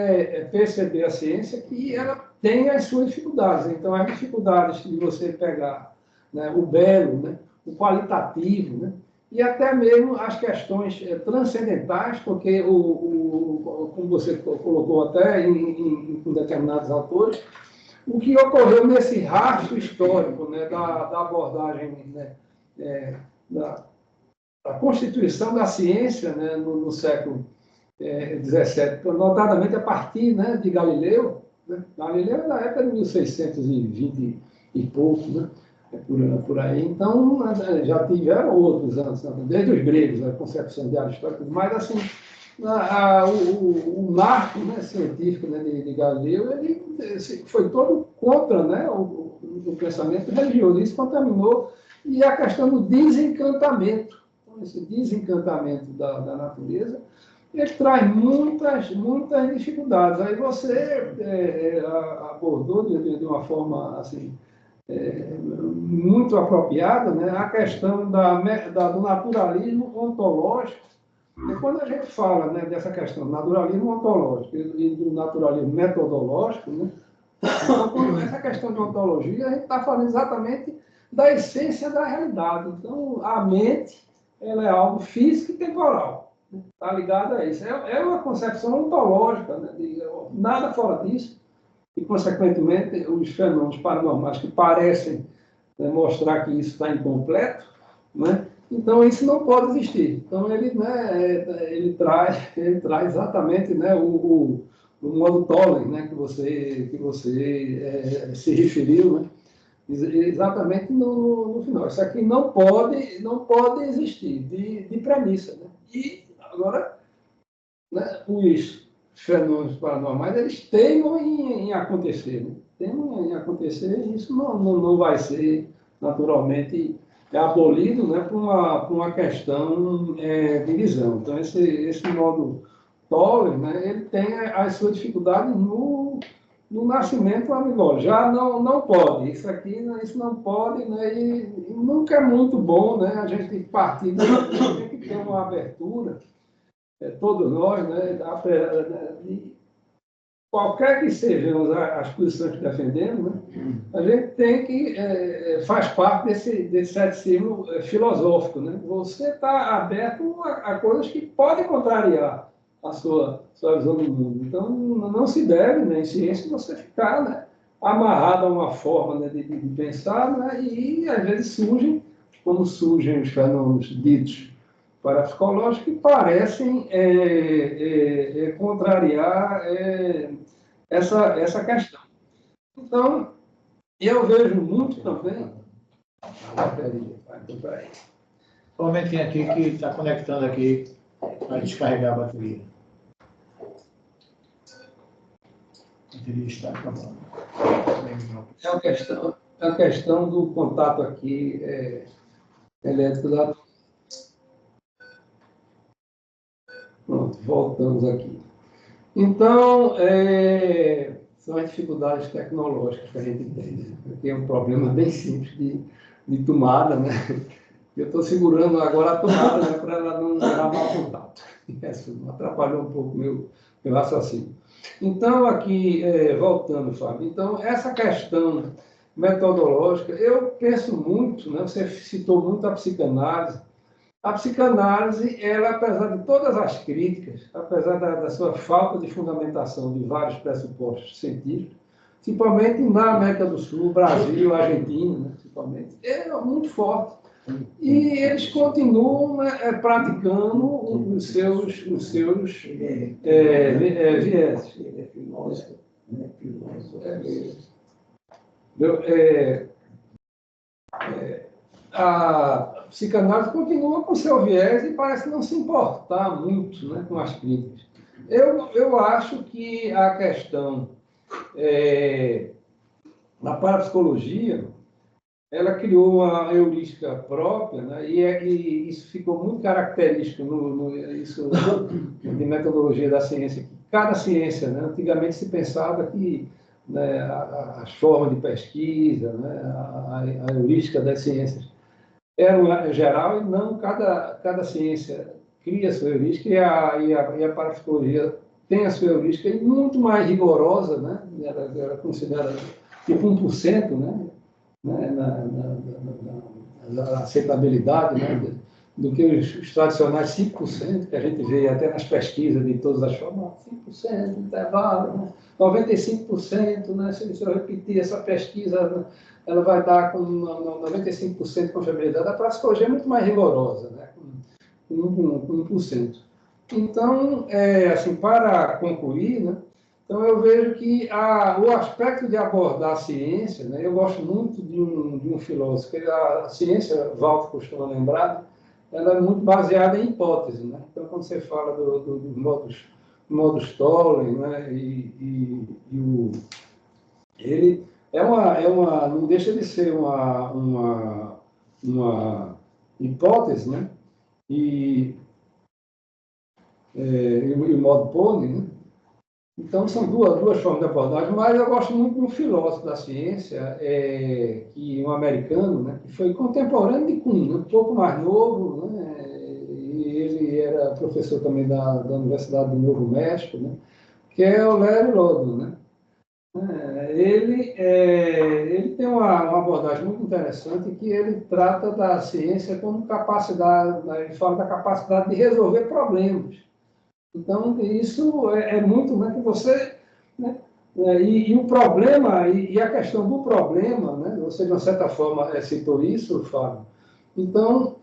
perceber a ciência que ela tem as suas dificuldades. Então, as dificuldades de você pegar, né, o belo, né, o qualitativo, né, e até mesmo as questões transcendentais, porque, como você colocou até com determinados autores, o que ocorreu nesse rastro histórico, né, da abordagem, né, da constituição da ciência, né, no século 17, notadamente a partir, né, de Galileu. Né? Galileu é da época de 1620 e pouco, né? Por aí. Então, já tiveram outros anos, né? Desde os gregos, a concepção de Aristóteles, mas assim, o marco, né, científico, né, de Galileu, ele foi todo contra, né, o pensamento religioso. Isso contaminou. E a questão do desencantamento, então, esse desencantamento da natureza, ele traz muitas dificuldades. Aí você abordou de uma forma assim, muito apropriada, né, a questão do naturalismo ontológico. E quando a gente fala, né, dessa questão do naturalismo ontológico e do naturalismo metodológico, né, então, essa questão de ontologia, a gente está falando exatamente da essência da realidade. Então, a mente ela é algo físico e temporal. Está ligado a isso. É uma concepção ontológica, né? Nada fora disso, e, consequentemente, os fenômenos paranormais que parecem mostrar que isso está incompleto, né? Então, isso não pode existir. Então, ele traz exatamente, né, o modo Toller, né, que você se referiu, né? Exatamente no final. Isso aqui não pode existir, de premissa. Né? E agora, né, os fenômenos paranormais, eles teimam em acontecer. Né? Teimam em acontecer e isso não vai ser naturalmente abolido, né, por uma questão de visão. Então, esse modo Toller, né, ele tem as suas dificuldades no no nascimento, amigo, já não pode, isso não pode, né? E nunca é muito bom, né? A gente tem que partir, tem que ter uma abertura, todos nós, né? Qualquer que sejam as posições que defendemos, né? A gente tem que, faz parte desse ceticismo filosófico, né? Você está aberto a coisas que podem contrariar a sua visão do mundo. Então, não se deve, né, em ciência, você ficar, né, amarrado a uma forma, né, de pensar, né, e às vezes surgem, como surgem os fenômenos ditos parapsicológicos, que parecem contrariar essa questão. Então, eu vejo muito também a bateria. Então, peraí. Só um momentinho aqui que está conectando aqui para descarregar a bateria. A bateria está acabando. É a questão do contato aqui elétrico da... Pronto, voltamos aqui. Então, são as dificuldades tecnológicas que a gente tem, né? Aqui é um problema bem simples de tomada, né? Eu estou segurando agora a tomada, né, para ela não levar mau contato. Isso atrapalhou um pouco o meu raciocínio. Então, aqui, voltando, Fábio, então, essa questão metodológica, eu penso muito, né, você citou muito a psicanálise. A psicanálise, ela, apesar de todas as críticas, apesar da sua falta de fundamentação de vários pressupostos científicos, principalmente na América do Sul, Brasil, Argentina, né, principalmente, é muito forte. E eles continuam, né, praticando os seus vieses. A psicanálise continua com seu viés e parece não se importar muito, né, com as críticas. Eu acho que a questão na parapsicologia, ela criou uma heurística própria, né, e isso ficou muito característico isso de metodologia da ciência. Cada ciência, né, antigamente se pensava que, né, as formas de pesquisa, né, a heurística das ciências era geral e não cada ciência cria a sua heurística e a parapsicologia tem a sua heurística e muito mais rigorosa, né? Ela considera tipo 1%, né? Na aceitabilidade, né? Do que os tradicionais 5%, que a gente vê até nas pesquisas de todas as formas, 5%, intervalo, né? 95%, né? Se eu repetir essa pesquisa, né, ela vai dar com 95% de confiabilidade. A parapsicologia é muito mais rigorosa, né? Com 1%. Então, assim, para concluir, né? Então, eu vejo que o aspecto de abordar a ciência, né? Eu gosto muito de um filósofo, que a ciência, Walter costuma lembrar, ela é muito baseada em hipótese, né? Então, quando você fala dos modus tollens, né? Ele não deixa de ser uma hipótese, né? E o modo pone, né? Então, são duas formas de abordagem, mas eu gosto muito de um filósofo da ciência, um americano, né, que foi contemporâneo de Kuhn, né, um pouco mais novo, né, e ele era professor também da Universidade do Novo México, né, que é o Larry Lodon, né. Ele tem uma abordagem muito interessante que ele trata da ciência como capacidade, ele fala da capacidade de resolver problemas. Então, isso é muito, né, que você... Né, e o problema, e a questão do problema, né, você, de uma certa forma, citou isso, Fábio. Então,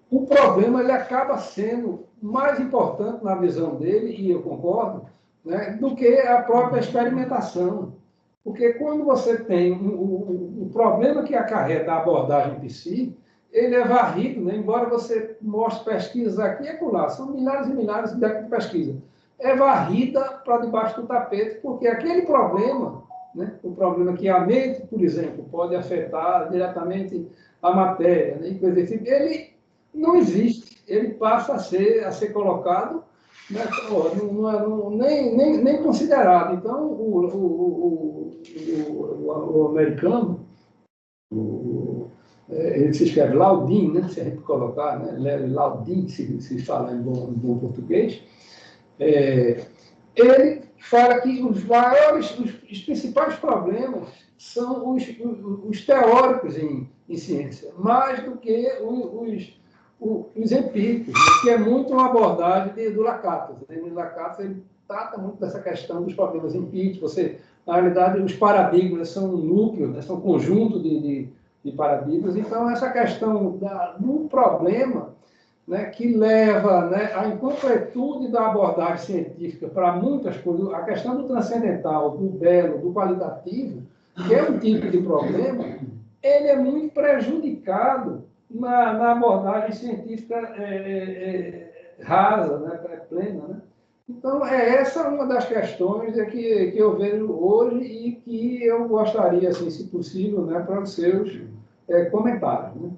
o problema ele acaba sendo mais importante na visão dele, e eu concordo, né, do que a própria experimentação. Porque quando você tem o problema que acarreta a abordagem de si, ele é varrido, né? Embora você mostre pesquisas aqui e acolá, são milhares e milhares de décadas de pesquisa. É varrida para debaixo do tapete, porque aquele problema, né? O problema que a mente, por exemplo, pode afetar diretamente a matéria, né? E coisa desse tipo, ele não existe, ele passa a ser colocado né, nem considerado. Então, o americano, ele se escreve Laudin, né, se a gente colocar, né, Laudin, se fala em bom português, ele fala que os principais problemas são os teóricos em ciência, mais do que os empíricos, que é muito uma abordagem do Lakatos. O Lakatos ele trata muito dessa questão dos problemas empíricos. Na realidade, os paradigmas são um núcleo, né, são um conjunto de paradigmas. Então, essa questão do problema, né, que leva, né, à incompletude da abordagem científica para muitas coisas, a questão do transcendental, do belo, do qualitativo, que é um tipo de problema, ele é muito prejudicado na abordagem científica rasa, né, plena. Né? Então, essa uma das questões que eu vejo hoje e que eu gostaria, assim, se possível, né, para os seus comentários. Né?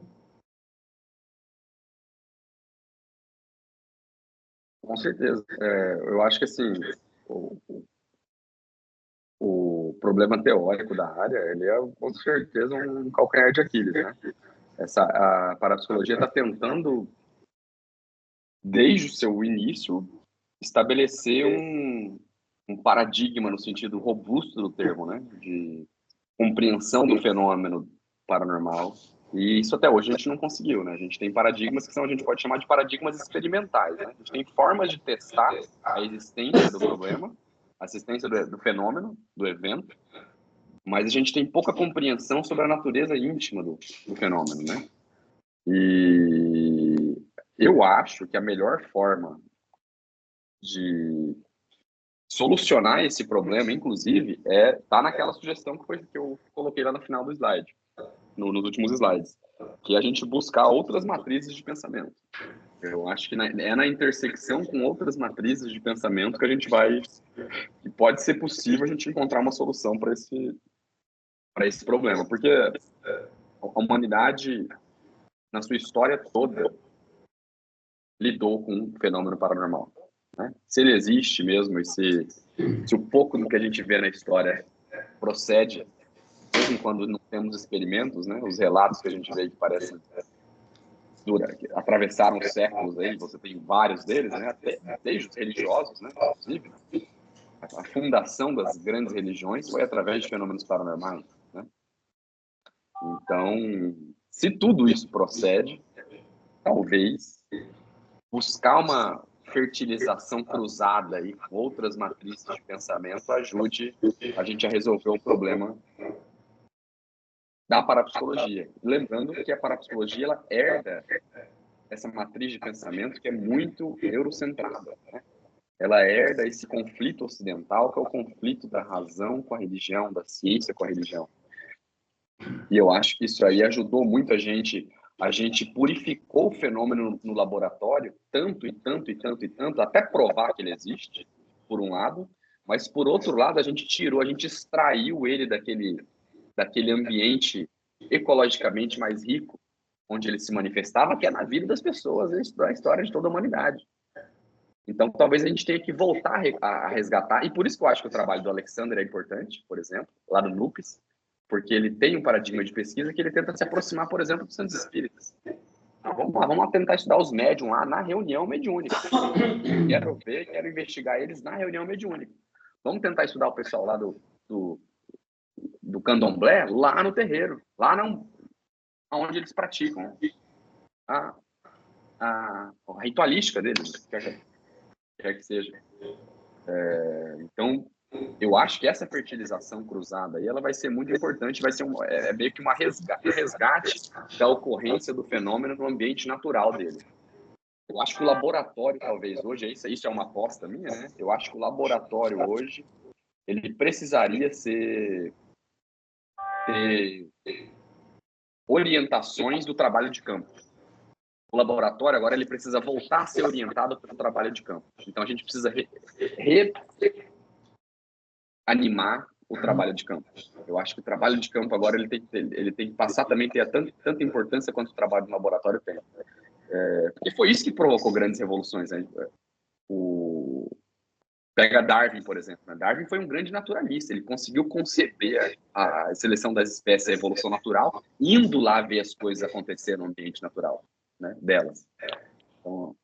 Com certeza. Eu acho que, assim, o problema teórico da área, ele é, com certeza, um calcanhar de Aquiles, né? A parapsicologia está tentando, desde o seu início, estabelecer um paradigma, no sentido robusto do termo, né? De compreensão do fenômeno paranormal. E isso até hoje a gente não conseguiu, né? A gente tem paradigmas que a gente pode chamar de paradigmas experimentais, né? A gente tem formas de testar a existência do problema, a existência do fenômeno, do evento, mas a gente tem pouca compreensão sobre a natureza íntima do fenômeno, né? E eu acho que a melhor forma de solucionar esse problema, inclusive, tá naquela sugestão que eu coloquei lá no final do slide, nos últimos slides, que é a gente buscar outras matrizes de pensamento. Eu acho que é na intersecção com outras matrizes de pensamento que pode ser possível a gente encontrar uma solução para esse problema, porque a humanidade, na sua história toda, lidou com um fenômeno paranormal. Né? Se ele existe mesmo, e se o pouco do que a gente vê na história procede, mesmo quando não temos experimentos, né? Os relatos que a gente vê que parecem que atravessaram séculos aí, você tem vários deles, né? Até desde os religiosos, né? Inclusive, a fundação das grandes religiões foi através de fenômenos paranormais, né? Então, se tudo isso procede, talvez buscar uma fertilização cruzada aí com outras matrizes de pensamento ajude a gente a resolver o problema da parapsicologia. Lembrando que a parapsicologia ela herda essa matriz de pensamento que é muito eurocentrada, né? Ela herda esse conflito ocidental, que é o conflito da razão com a religião, da ciência com a religião. E eu acho que isso aí ajudou muito a gente purificou o fenômeno no laboratório, tanto, até provar que ele existe, por um lado, mas por outro lado a gente extraiu ele daquele ambiente ecologicamente mais rico, onde ele se manifestava, que é na vida das pessoas, a história de toda a humanidade. Então, talvez a gente tenha que voltar a resgatar, e por isso que eu acho que o trabalho do Alexander é importante, por exemplo, lá no NUPES, porque ele tem um paradigma de pesquisa que ele tenta se aproximar, por exemplo, dos centros espíritas. Então, vamos tentar estudar os médiums lá na reunião mediúnica. Quero investigar eles na reunião mediúnica. Vamos tentar estudar o pessoal lá do candomblé, lá no terreiro, lá onde eles praticam a ritualística deles, quer que seja. Então, eu acho que essa fertilização cruzada aí, ela vai ser muito importante, vai ser meio que um resgate da ocorrência do fenômeno no ambiente natural dele. Eu acho que o laboratório, talvez, hoje, isso é uma aposta minha, né? Eu acho que o laboratório hoje, ele precisaria ter orientações do trabalho de campo. O laboratório, agora, ele precisa voltar a ser orientado pelo trabalho de campo. Então, a gente precisa animar o trabalho de campo. Eu acho que o trabalho de campo agora ele tem que passar também a ter tanta importância quanto o trabalho no laboratório tem. Porque foi isso que provocou grandes revoluções. Né? Pega Darwin, por exemplo. Né? Darwin foi um grande naturalista. Ele conseguiu conceber a seleção das espécies, a evolução natural, indo lá ver as coisas acontecer no ambiente natural, né, delas. Então,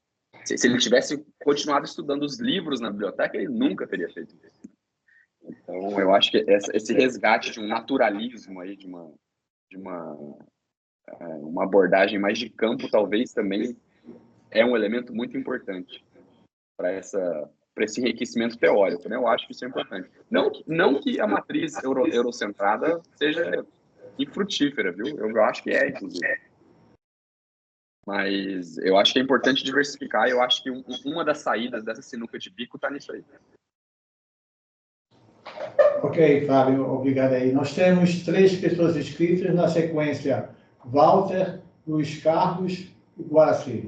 se ele tivesse continuado estudando os livros na biblioteca, ele nunca teria feito isso. Então, eu acho que esse resgate de um naturalismo aí, de uma abordagem mais de campo, talvez também é um elemento muito importante para esse enriquecimento teórico, né? Eu acho que isso é importante. Não que a matriz eurocentrada seja infrutífera, viu? Eu acho que é, inclusive. Mas eu acho que é importante diversificar, e eu acho que uma das saídas dessa sinuca de bico está nisso aí. Ok, Fábio, obrigado aí. Nós temos 3 pessoas inscritas, na sequência, Walter, Luiz Carlos e Guaraci.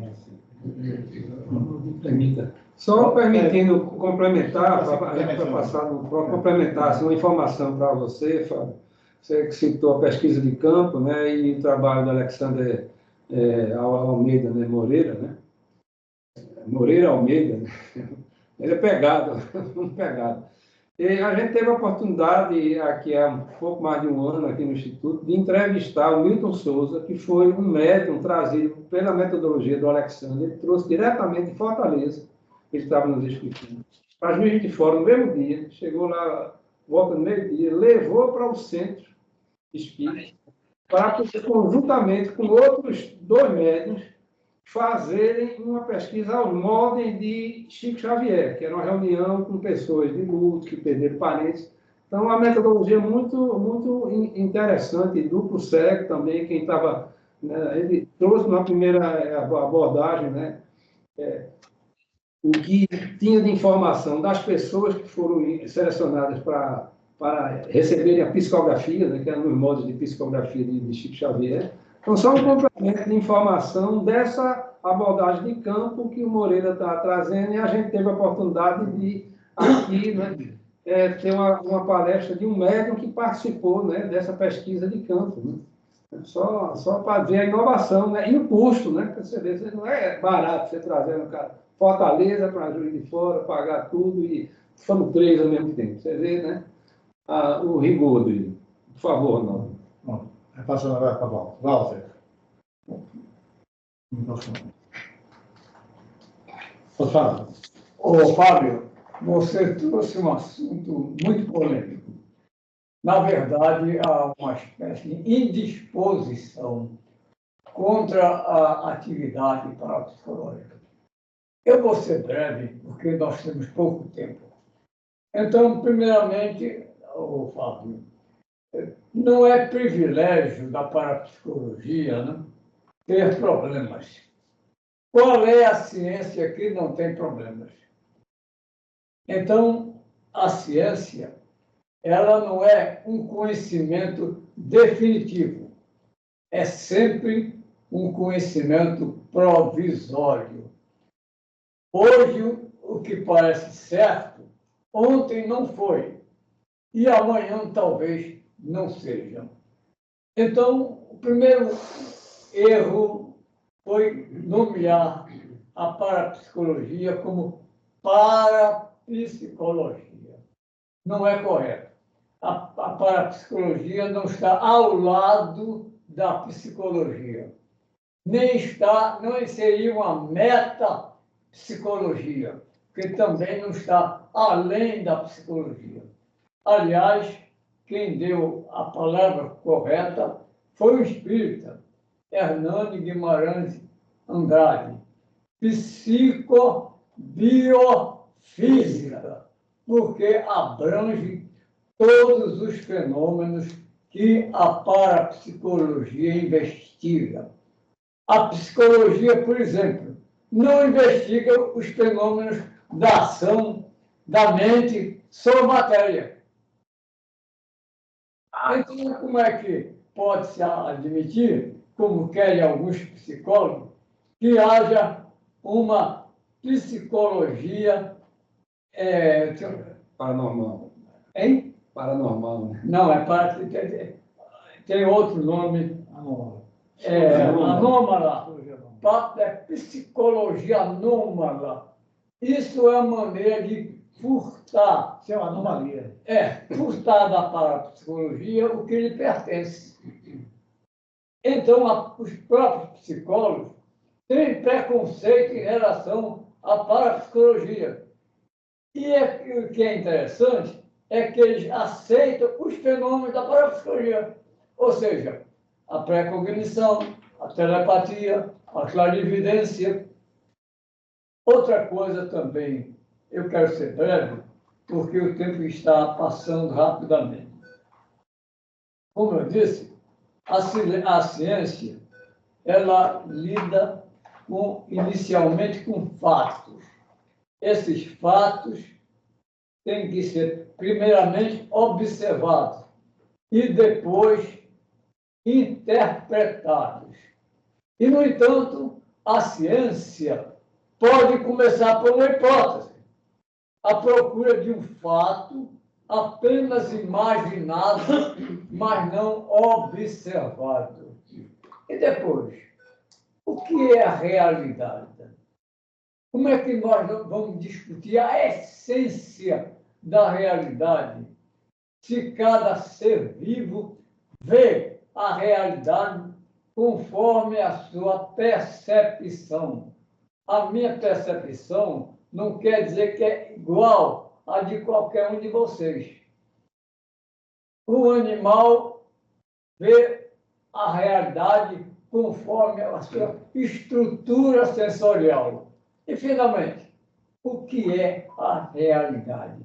Permita. Só permitindo complementar, para passar complementar assim, uma informação para você, Fábio. Você que citou a pesquisa de campo, né, e o trabalho do Alexander Almeida, né, Moreira, né? Moreira Almeida, né? Ele é pegado, pegado. E a gente teve a oportunidade, aqui há um pouco mais de um ano, aqui no Instituto, de entrevistar o Milton Souza, que foi um médium trazido pela metodologia do Alexander. Ele trouxe diretamente de Fortaleza, ele estava nos escutando, para Juiz de Fora no mesmo dia, chegou lá, volta no meio-dia, levou para o centro espírita, para poder, conjuntamente com outros 2 médiuns, fazerem uma pesquisa ao molde de Chico Xavier, que era uma reunião com pessoas de luto, que perderam parentes. Então, uma metodologia muito interessante, duplo cego também, quem estava... Né, ele trouxe na primeira abordagem, né, o que tinha de informação das pessoas que foram selecionadas para receberem a psicografia, né, que eram os modos de psicografia de Chico Xavier. Então, só um complemento de informação dessa abordagem de campo que o Moreira está trazendo, e a gente teve a oportunidade de, aqui, né, ter uma palestra de um médium que participou, né, dessa pesquisa de campo. Né? Só para ver a inovação, né, e o custo, né, porque você vê, não é barato você trazer um cara Fortaleza para Juiz de Fora, pagar tudo, e foram 3 ao mesmo tempo. Você vê, né, o rigor dele. Por favor, Ronaldo. Bom, passando agora para Walter. Pode falar. Ô, Fábio, você trouxe um assunto muito polêmico. Na verdade, há uma espécie de indisposição contra a atividade parapsicológica. Eu vou ser breve, porque nós temos pouco tempo. Então, primeiramente, ô, Fábio, não é privilégio da parapsicologia, né, ter problemas. Qual é a ciência que não tem problemas? Então, a ciência, ela não é um conhecimento definitivo. É sempre um conhecimento provisório. Hoje, o que parece certo, ontem não foi. E amanhã talvez não seja. Então, o primeiro erro foi nomear a parapsicologia como parapsicologia. Não é correto. A parapsicologia não está ao lado da psicologia. Nem seria uma metapsicologia, que também não está além da psicologia. Aliás, quem deu a palavra correta foi o espírita, Hernani Guimarães Andrade, psicobiofísica, porque abrange todos os fenômenos que a parapsicologia investiga. A psicologia, por exemplo, não investiga os fenômenos da ação da mente sobre a matéria. Então, como é que pode-se admitir, como querem alguns psicólogos, que haja uma psicologia Paranormal. Hein? Paranormal, né? Não, tem outro nome. Anômala. É psicologia anômala. Isso é a maneira de furtar, Isso é uma anomalia. furtar da parapsicologia o que lhe pertence. Então, os próprios psicólogos têm preconceito em relação à parapsicologia. E o que é interessante é que eles aceitam os fenômenos da parapsicologia, ou seja, a pré-cognição, a telepatia, a clarividência. Outra coisa também, eu quero ser breve, porque o tempo está passando rapidamente. Como eu disse, a ciência, ela lida inicialmente com fatos. Esses fatos têm que ser, primeiramente, observados e depois interpretados. E, no entanto, a ciência pode começar por uma hipótese, a procura de um fato apenas imaginado, mas não observado. E depois, o que é a realidade? Como é que nós vamos discutir a essência da realidade se cada ser vivo vê a realidade conforme a sua percepção? A minha percepção não quer dizer que é igual à de qualquer um de vocês. O animal vê a realidade conforme a sua estrutura sensorial. E, finalmente, o que é a realidade?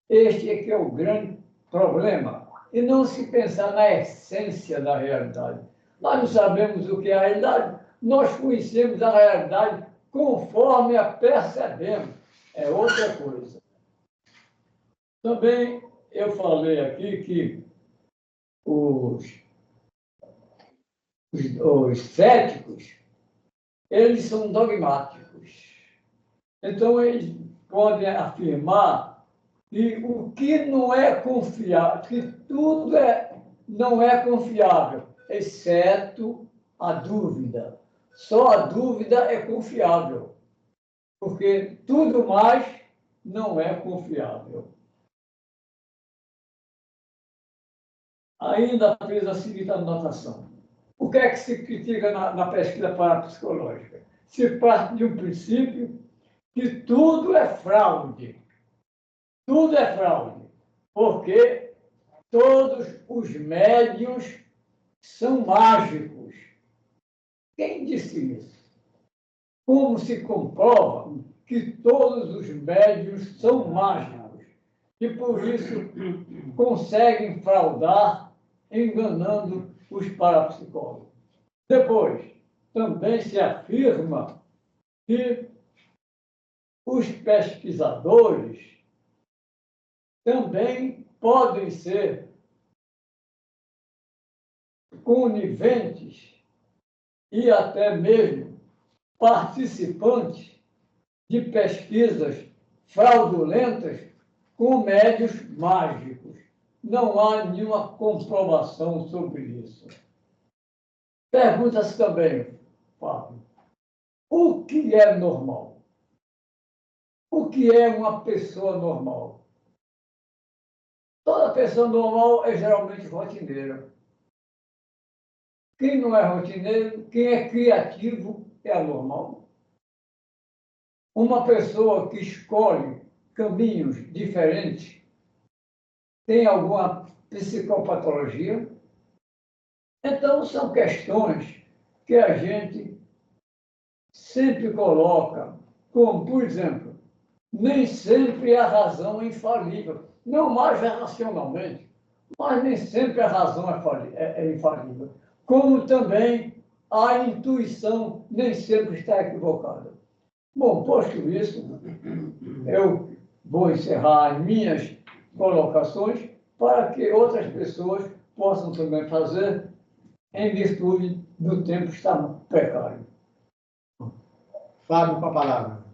Este é que é o grande problema. E não se pensar na essência da realidade. Nós não sabemos o que é a realidade. Nós conhecemos a realidade conforme a percebemos. É outra coisa. Também eu falei aqui que os céticos, eles são dogmáticos. Então, eles podem afirmar que o que não é confiável, que tudo não é confiável, exceto a dúvida. Só a dúvida é confiável, porque tudo mais não é confiável. Ainda fiz a seguinte anotação. O que é que se critica na pesquisa parapsicológica? Se parte de um princípio que tudo é fraude. Tudo é fraude, porque todos os médiuns são mágicos. Quem disse isso? Como se comprova que todos os médiuns são mágicos e, por isso, conseguem fraudar, enganando os parapsicólogos. Depois, também se afirma que os pesquisadores também podem ser coniventes e até mesmo participantes de pesquisas fraudulentas com médios mágicos. Não há nenhuma comprovação sobre isso. Pergunta-se também, Fábio, o que é normal? O que é uma pessoa normal? Toda pessoa normal é geralmente rotineira. Quem não é rotineiro, quem é criativo, é anormal. Uma pessoa que escolhe caminhos diferentes tem alguma psicopatologia? Então, são questões que a gente sempre coloca, como, por exemplo, nem sempre a razão é infalível. Não haja racionalmente, mas nem sempre a razão é infalível. Como também a intuição nem sempre está equivocada. Bom, posto isso, eu vou encerrar as minhas colocações para que outras pessoas possam também fazer, em virtude do tempo estar precário. Fábio, com a palavra.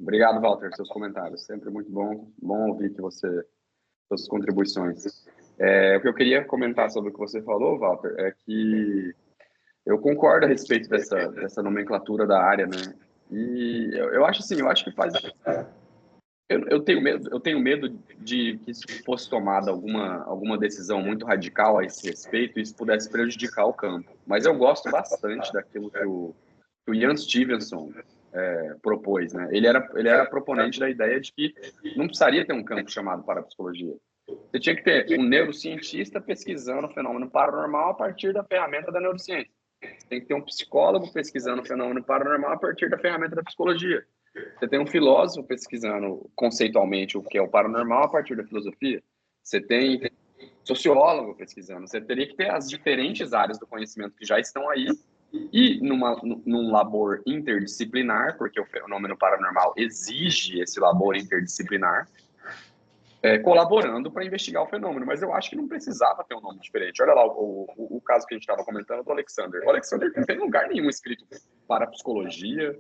Obrigado, Walter, seus comentários. Sempre muito bom ouvir suas contribuições. O que eu queria comentar sobre o que você falou, Walter, é que eu concordo a respeito dessa nomenclatura da área, né? E eu acho assim, eu acho que Eu tenho medo de que se fosse tomada alguma decisão muito radical a esse respeito, isso pudesse prejudicar o campo. Mas eu gosto bastante daquilo que o Ian Stevenson propôs, né? Ele era proponente da ideia de que não precisaria ter um campo chamado parapsicologia. Você tinha que ter um neurocientista pesquisando o fenômeno paranormal a partir da ferramenta da neurociência. Você tem que ter um psicólogo pesquisando o fenômeno paranormal a partir da ferramenta da psicologia. Você tem um filósofo pesquisando conceitualmente o que é o paranormal a partir da filosofia. Você tem sociólogo pesquisando. Você teria que ter as diferentes áreas do conhecimento que já estão aí e num labor interdisciplinar, porque o fenômeno paranormal exige esse labor interdisciplinar, colaborando para investigar o fenômeno. Mas eu acho que não precisava ter um nome diferente. Olha lá o caso que a gente estava comentando do Alexander. O Alexander não tem lugar nenhum escrito para psicologia,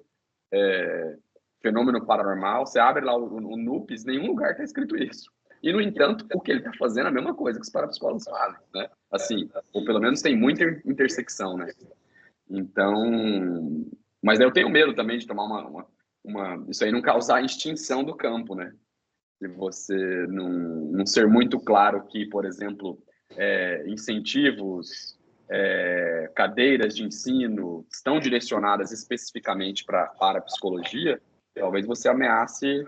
fenômeno paranormal. Você abre lá o NUPES, nenhum lugar está escrito isso. E, no entanto, o que ele está fazendo é a mesma coisa que os parapsicólogos fazem, né? Assim, ou pelo menos tem muita intersecção, né? Então, mas eu tenho medo também de tomar isso aí não causar extinção do campo, né? Se você não ser muito claro que, por exemplo, incentivos, cadeiras de ensino estão direcionadas especificamente para a psicologia, talvez você ameace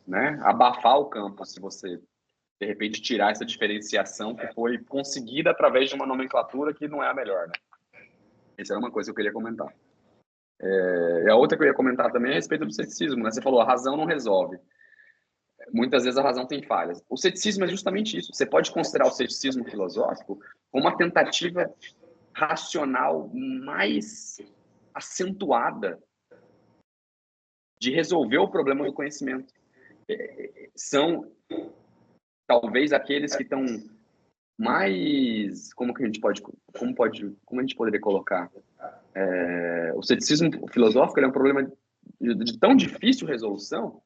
né, abafar o campo se você, de repente, tirar essa diferenciação que foi conseguida através de uma nomenclatura que não é a melhor, né? Essa era uma coisa que eu queria comentar. E a outra que eu ia comentar também é a respeito do ceticismo, né? Você falou, a razão não resolve. Muitas vezes a razão tem falhas. O ceticismo é justamente isso. Você pode considerar o ceticismo filosófico como uma tentativa racional mais acentuada de resolver o problema do conhecimento. São talvez aqueles que estão mais, como a gente poderia colocar? O ceticismo filosófico é um problema de tão difícil resolução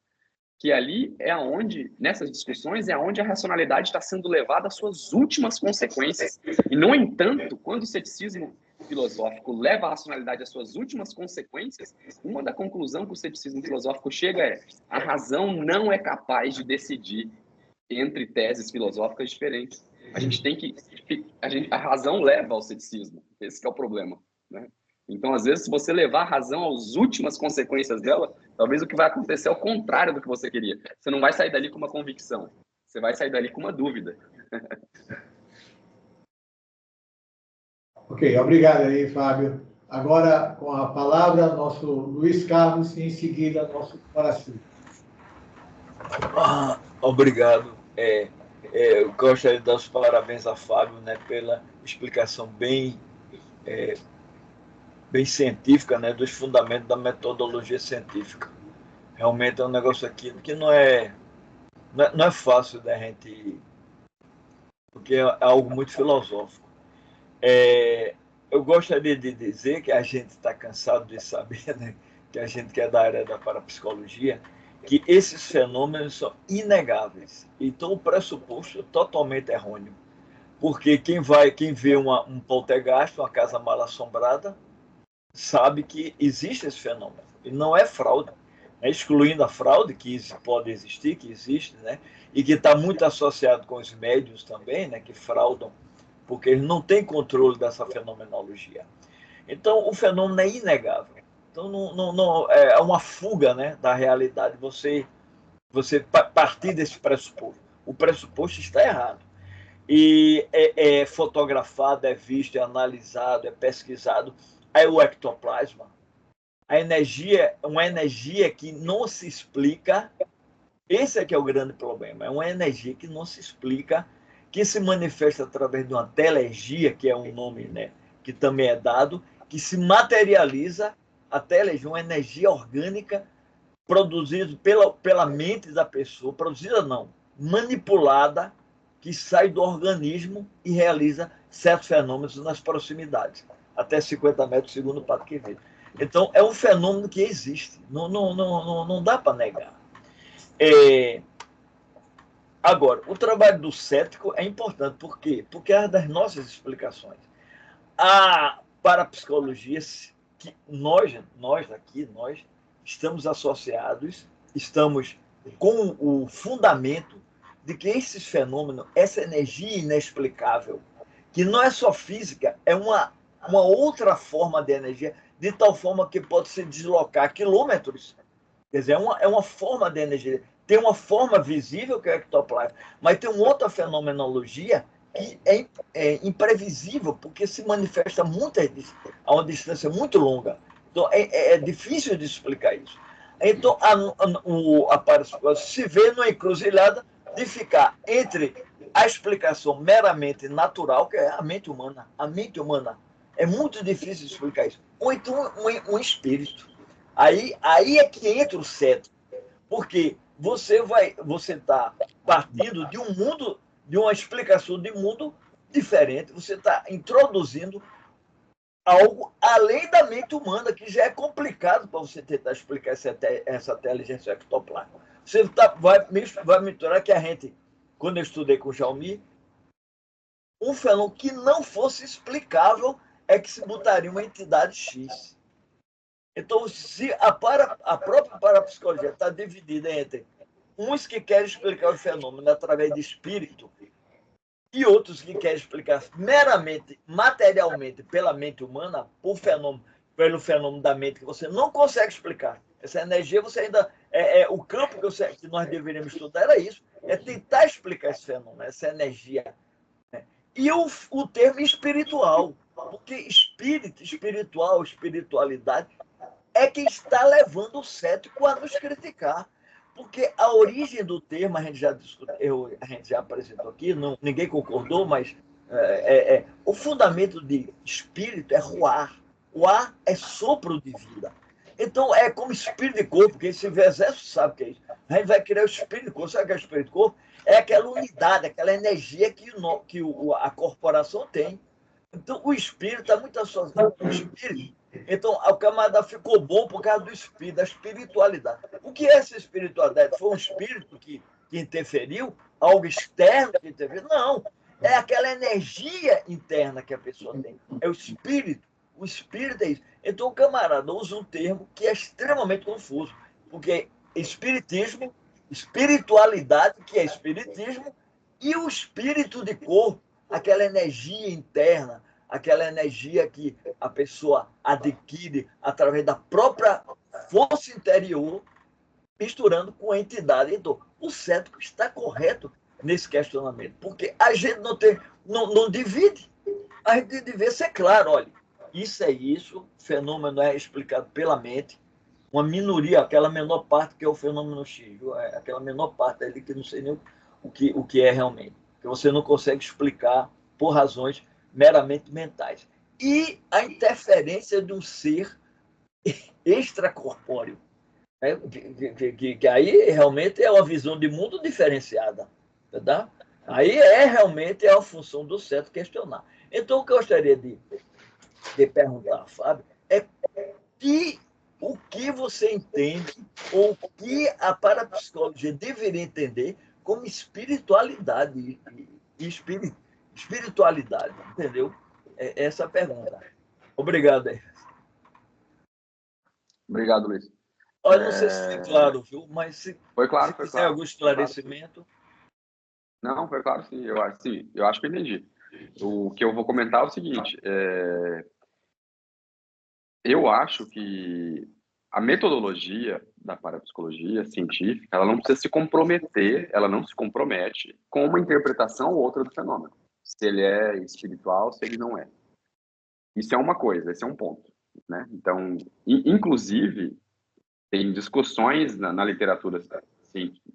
que ali é onde, nessas discussões, é onde a racionalidade está sendo levada às suas últimas consequências. E, no entanto, quando o ceticismo filosófico leva a racionalidade às suas últimas consequências, uma da conclusão que o ceticismo filosófico chega é: a razão não é capaz de decidir entre teses filosóficas diferentes. A razão leva ao ceticismo. Esse que é o problema, né? Então, às vezes, se você levar a razão às últimas consequências dela, talvez o que vai acontecer é o contrário do que você queria. Você não vai sair dali com uma convicção, você vai sair dali com uma dúvida. Ok, obrigado aí, Fábio. Agora, com a palavra, nosso Luiz Carlos e, em seguida, nosso Paraci. Obrigado. Eu gostaria de dar os parabéns a Fábio, né, pela explicação bem científica, né, dos fundamentos da metodologia científica. Realmente é um negócio aqui que não é fácil da gente, porque é algo muito filosófico. Eu gostaria de dizer que a gente está cansado de saber, né, que a gente que é da área da parapsicologia, que esses fenômenos são inegáveis. Então, o pressuposto é totalmente errôneo. Porque quem vê um poltergeist, uma casa mal assombrada, sabe que existe esse fenômeno. E não é fraude. Excluindo a fraude, que pode existir, que existe, né? E que está muito associado com os médiuns também, né? Que fraudam, porque eles não têm controle dessa fenomenologia. Então, o fenômeno é inegável. Então, não é uma fuga, né, da realidade você partir desse pressuposto. O pressuposto está errado. E é fotografado, é visto, é analisado, é pesquisado. Aí o ectoplasma, a energia é uma energia que não se explica. Esse é que é o grande problema. É uma energia que não se explica, que se manifesta através de uma telergia, que é um nome, né, que também é dado, que se materializa. A telergia, uma energia orgânica produzida pela mente da pessoa, produzida não, manipulada, que sai do organismo e realiza certos fenômenos nas proximidades, até 50 metros, segundo o Pato Quevedo. Então, é um fenômeno que existe, não dá para negar. Agora, o trabalho do cético é importante, por quê? Porque é das nossas explicações. A parapsicologia, que nós estamos associados, estamos com o fundamento de que esses fenômenos, essa energia inexplicável, que não é só física, é uma outra forma de energia, de tal forma que pode se deslocar quilômetros. Quer dizer, é uma forma de energia. Tem uma forma visível, que é o ectoplasma, mas tem uma outra fenomenologia que é imprevisível, porque se manifesta a uma distância muito longa. Então, é difícil de explicar isso. Então, a parapsicose se vê numa encruzilhada de ficar entre a explicação meramente natural, que é a mente humana. A mente humana é muito difícil de explicar isso. Ou então um espírito. Aí é que entra o cético. Porque você está partindo de um mundo, de uma explicação de mundo diferente. Você está introduzindo algo além da mente humana, que já é complicado para você tentar explicar essa inteligência ectoplasma. Você vai misturar que a gente, quando eu estudei com o Xiaomi, um fenômeno que não fosse explicável é que se botaria uma entidade X. Então, se a própria parapsicologia está dividida entre uns que querem explicar o fenômeno através de espírito e outros que querem explicar meramente, materialmente, pela mente humana, pelo fenômeno da mente que você não consegue explicar. Essa energia, você ainda... o campo que nós deveríamos estudar era isso, é tentar explicar esse fenômeno, essa energia. Né? E o termo espiritual, porque espiritual, espiritualidade, é quem está levando o cético a nos criticar. Porque a origem do termo, a gente já apresentou aqui, ninguém concordou, mas o fundamento de espírito é ruar. O ar é sopro de vida. Então, é como espírito de corpo, porque esse exército sabe o que é isso. A gente vai criar o espírito de corpo. Sabe o que é o espírito de corpo? É aquela unidade, aquela energia que a corporação tem. Então, o espírito está muito associado com o espírito. Então, o camarada ficou bom por causa do espírito, da espiritualidade. O que é essa espiritualidade? Foi um espírito que interferiu? Algo externo que interferiu? Não. É aquela energia interna que a pessoa tem. É o espírito. O espírito é isso. Então, o camarada usa um termo que é extremamente confuso, porque espiritismo, espiritualidade, que é espiritismo, e o espírito de corpo, aquela energia interna, aquela energia que a pessoa adquire através da própria força interior, misturando com a entidade. Então, o cético está correto nesse questionamento, porque a gente não divide. A gente deve ser claro, olha, isso é isso, fenômeno é explicado pela mente, uma minoria, aquela menor parte que é o fenômeno X, aquela menor parte ali que não sei nem o que é realmente, que você não consegue explicar por razões meramente mentais. E a interferência de um ser extracorpóreo, né? que aí realmente é uma visão de mundo diferenciada. Tá? Aí realmente a função do certo questionar. Então, o que eu gostaria de perguntar, Fábio, é o que você entende, ou o que a parapsicologia deveria entender como espiritualidade e espiritualidade, entendeu? Essa pergunta. Obrigado. Obrigado, Luiz. Olha, não sei se foi claro, viu? Mas se quiser algum esclarecimento... Não, foi claro, sim. Eu acho que eu entendi. O que eu vou comentar é o seguinte, eu acho que a metodologia da parapsicologia científica, ela não precisa se comprometer, ela não se compromete com uma interpretação ou outra do fenômeno. Se ele é espiritual, se ele não é. Isso é uma coisa, esse é um ponto, né? Então, inclusive, tem discussões na literatura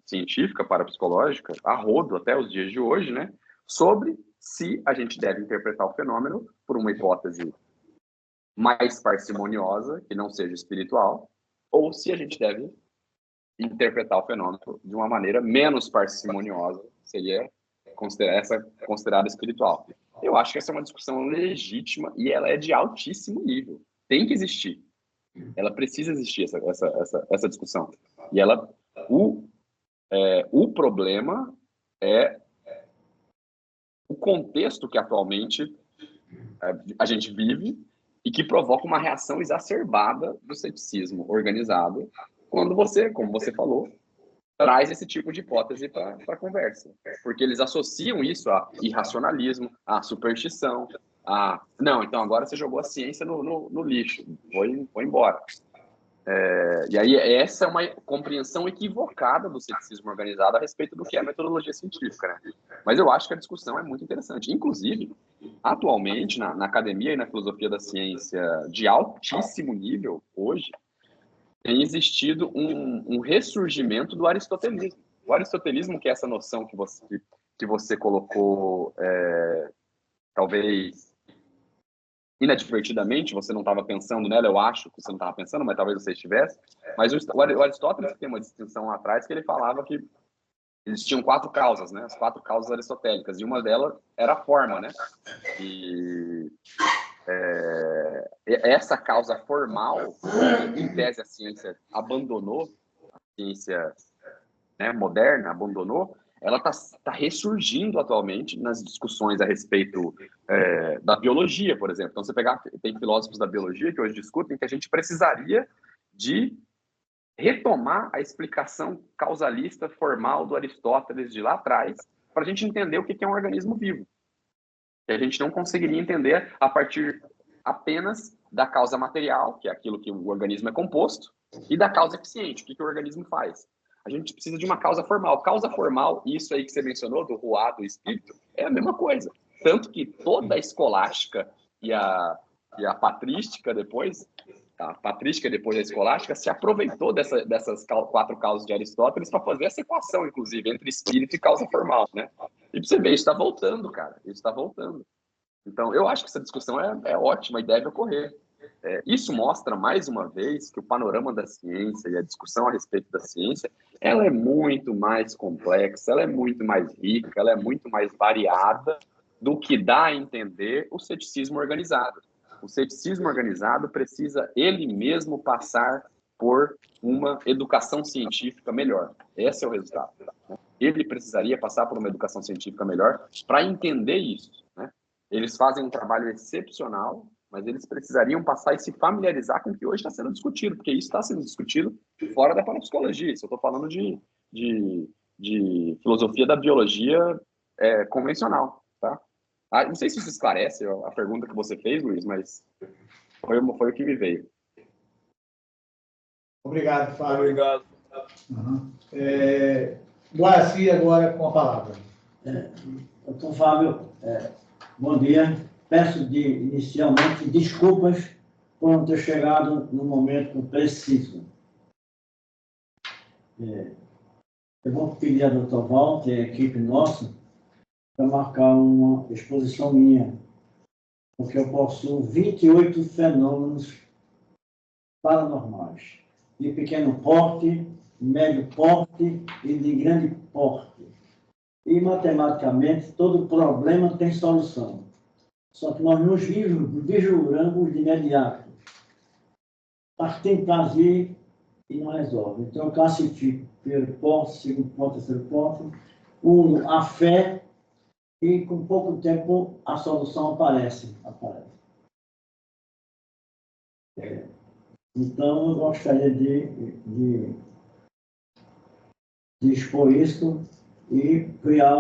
científica, parapsicológica, a rodo até os dias de hoje, né? Sobre se a gente deve interpretar o fenômeno por uma hipótese mais parcimoniosa, que não seja espiritual, ou se a gente deve interpretar o fenômeno de uma maneira menos parcimoniosa, seria considerada espiritual. Eu acho que essa é uma discussão legítima e ela é de altíssimo nível. Tem que existir. Ela precisa existir, essa discussão. E o problema é o contexto que atualmente a gente vive e que provoca uma reação exacerbada do ceticismo organizado quando você, como você falou, traz esse tipo de hipótese para a conversa. Porque eles associam isso a irracionalismo, a superstição, a... Não, então agora você jogou a ciência no lixo, vou embora. E aí essa é uma compreensão equivocada do ceticismo organizado a respeito do que é a metodologia científica, né? Mas eu acho que a discussão é muito interessante. Inclusive, atualmente, na academia e na filosofia da ciência de altíssimo nível, hoje, tem existido um ressurgimento do aristotelismo. O aristotelismo, que é essa noção que você colocou, talvez inadvertidamente, você não estava pensando nela, eu acho que você não estava pensando, mas talvez você estivesse. Mas o Aristóteles tem uma distinção lá atrás que ele falava que existiam 4 causas, né? As 4 causas aristotélicas, e uma delas era a forma, né? E essa causa formal, em tese a ciência abandonou, a ciência, né, moderna abandonou, ela está ressurgindo atualmente nas discussões a respeito da biologia, por exemplo. Então, você pegar, tem filósofos da biologia que hoje discutem que a gente precisaria de retomar a explicação causalista formal do Aristóteles de lá atrás para a gente entender o que é um organismo vivo. Que a gente não conseguiria entender a partir apenas da causa material, que é aquilo que o organismo é composto, e da causa eficiente, o que o organismo faz. A gente precisa de uma causa formal. Causa formal, isso aí que você mencionou, do ruá, do espírito, é a mesma coisa. Tanto que toda a escolástica e a patrística depois, a patrística depois da escolástica, se aproveitou dessas 4 causas de Aristóteles para fazer essa equação, inclusive, entre espírito e causa formal, né? E para você ver, isso está voltando, cara. Isso está voltando. Então, eu acho que essa discussão é ótima e deve ocorrer. Isso mostra, mais uma vez, que o panorama da ciência e a discussão a respeito da ciência, ela é muito mais complexa, ela é muito mais rica, ela é muito mais variada do que dá a entender o ceticismo organizado. O ceticismo organizado precisa, ele mesmo, passar por uma educação científica melhor. Esse é o resultado. Ele precisaria passar por uma educação científica melhor para entender isso, né? Eles fazem um trabalho excepcional, mas eles precisariam passar e se familiarizar com o que hoje está sendo discutido, porque isso está sendo discutido fora da parapsicologia. Isso eu estou falando de filosofia da biologia convencional, tá? Não sei se isso esclarece a pergunta que você fez, Luiz, mas foi o que me veio. Obrigado, Fábio. Obrigado. Guaraci, agora com a palavra. Doutor Fábio, bom dia. Peço inicialmente desculpas por não ter chegado no momento preciso. Eu vou pedir ao Dr. Walter e a equipe nossa para marcar uma exposição minha, porque eu possuo 28 fenômenos paranormais, de pequeno porte, médio porte e de grande porte. E, matematicamente, todo problema tem solução. Só que nós nos vislumbramos de imediato. Partindo para agir e não resolve. Então, eu classifico primeiro porte, segundo porte, terceiro porte, a fé, e com pouco tempo a solução aparece. Então, eu gostaria de expor isso e criar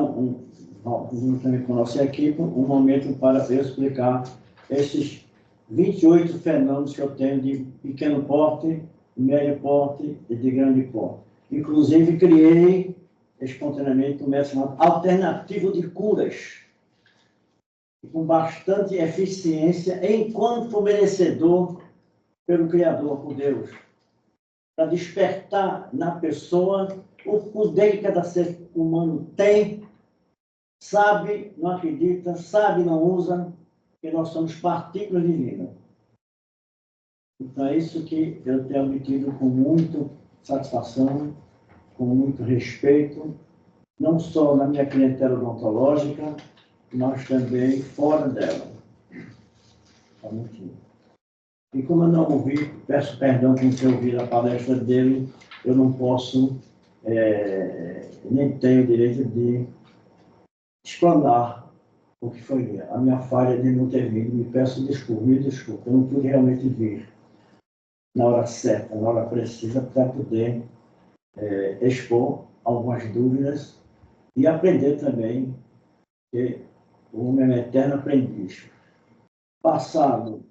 juntamente com a nossa equipe, um momento para eu explicar esses 28 fenômenos que eu tenho de pequeno porte, médio porte e de grande porte. Inclusive, criei espontaneamente um método chamado alternativo de curas, com bastante eficiência, enquanto merecedor pelo Criador, por Deus, para despertar na pessoa o poder que cada ser humano tem, sabe, não acredita, sabe, não usa, que nós somos partículas divinas. Então, é isso que eu tenho obtido com muita satisfação, com muito respeito, não só na minha clientela odontológica, mas também fora dela. E como eu não ouvi, peço perdão por ter ouvido a palestra dele, eu não posso, nem tenho o direito de explanar o que foi a minha falha de não ter vindo. Me peço desculpa, me desculpa. Eu não pude realmente vir na hora certa, na hora precisa, para poder expor algumas dúvidas e aprender também que o homem é um eterno aprendiz. Passado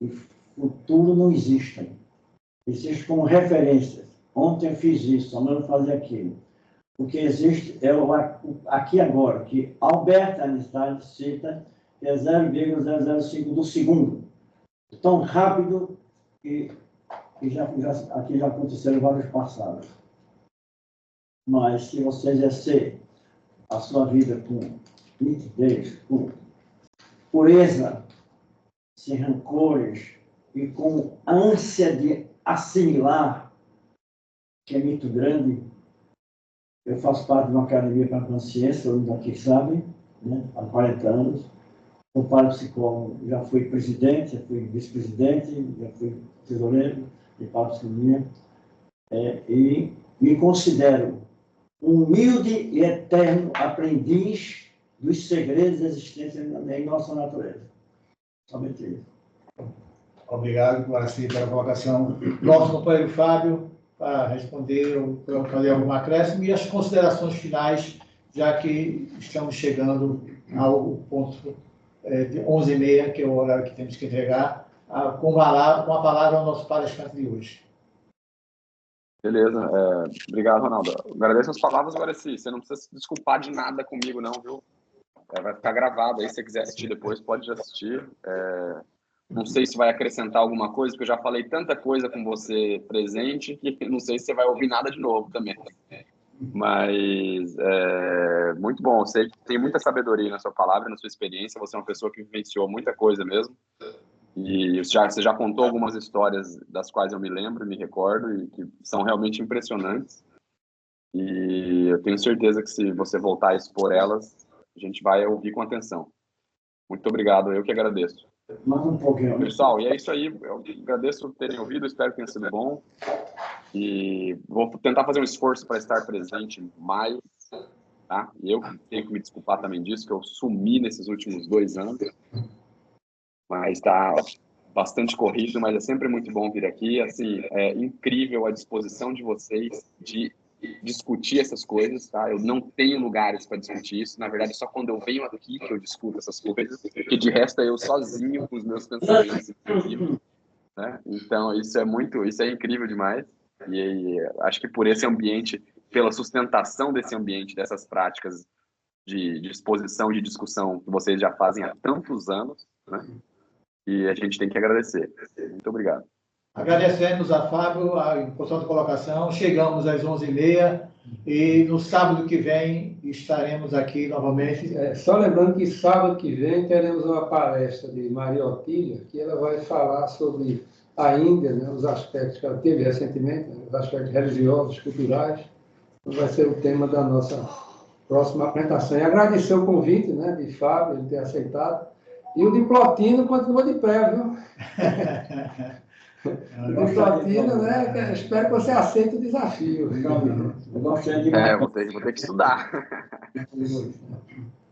e futuro não existem. Existem como referências. Ontem eu fiz isso, amanhã eu vou fazer aquilo. O que existe é o aqui agora, que Albert Einstein cita, que é 0,005 do segundo. Tão rápido que aqui já aconteceram vários passados. Mas se você exercer a sua vida com nitidez, com pureza, sem rancores e com ânsia de assimilar, que é muito grande. Eu faço parte de uma academia para a consciência, onde aqui sabem, né, há 40 anos. Sou parapsicólogo, já fui presidente, já fui vice-presidente, já fui tesoureiro de parapsicologia, e me considero um humilde e eterno aprendiz dos segredos da existência em nossa natureza. Somente isso. Obrigado, Guaraci, pela colocação. Nosso companheiro Fábio, para responder ou para fazer alguma acréscimo, e as considerações finais, já que estamos chegando ao ponto de 11h30, que é o horário que temos que entregar, com a palavra ao nosso palestrante de hoje. Beleza. Obrigado, Ronaldo. Agradeço as palavras, Guaraci. Você não precisa se desculpar de nada comigo, não, viu? Vai ficar gravado aí. Se você quiser assistir depois, pode assistir. Não sei se vai acrescentar alguma coisa, porque eu já falei tanta coisa com você presente que não sei se você vai ouvir nada de novo também. Mas muito bom. Você tem muita sabedoria na sua palavra, na sua experiência. Você é uma pessoa que vivenciou muita coisa mesmo. E você já contou algumas histórias das quais eu me lembro, me recordo, e que são realmente impressionantes. E eu tenho certeza que se você voltar a expor elas, a gente vai ouvir com atenção. Muito obrigado, eu que agradeço. Mais um pouquinho. Pessoal, e é isso aí. Eu agradeço por terem ouvido, espero que tenha sido bom. E vou tentar fazer um esforço para estar presente mais, tá? E eu tenho que me desculpar também disso, que eu sumi nesses últimos 2 anos. Mas está bastante corrido, mas é sempre muito bom vir aqui. Assim, é incrível a disposição de vocês de discutir essas coisas, tá? Eu não tenho lugares para discutir isso. Na verdade, só quando eu venho aqui que eu discuto essas coisas, porque de resto é eu sozinho com os meus pensamentos, né? Então, isso é incrível demais. E acho que por esse ambiente, pela sustentação desse ambiente, dessas práticas de exposição, de discussão que vocês já fazem há tantos anos, né? E a gente tem que agradecer. Muito obrigado. Agradecemos a Fábio a importante colocação. Chegamos às 11h30 e no sábado que vem estaremos aqui novamente. Só lembrando que sábado que vem teremos uma palestra de Maria Otília, que ela vai falar sobre a Índia, né, os aspectos que ela teve recentemente, né, os aspectos religiosos, culturais. Vai ser o tema da nossa próxima apresentação. E agradecer o convite, né, de Fábio, ele ter aceitado. E o de Plotino continua de pé, viu? O de Plotino, né? Espero que você aceite o desafio. Eu gostei de vou ter que estudar.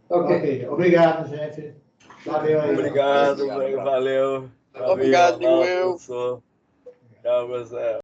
Ok. Obrigado, gente. Valeu aí. Obrigado, valeu. Obrigado, Ronaldo, eu. professor. Tchau, Marcelo.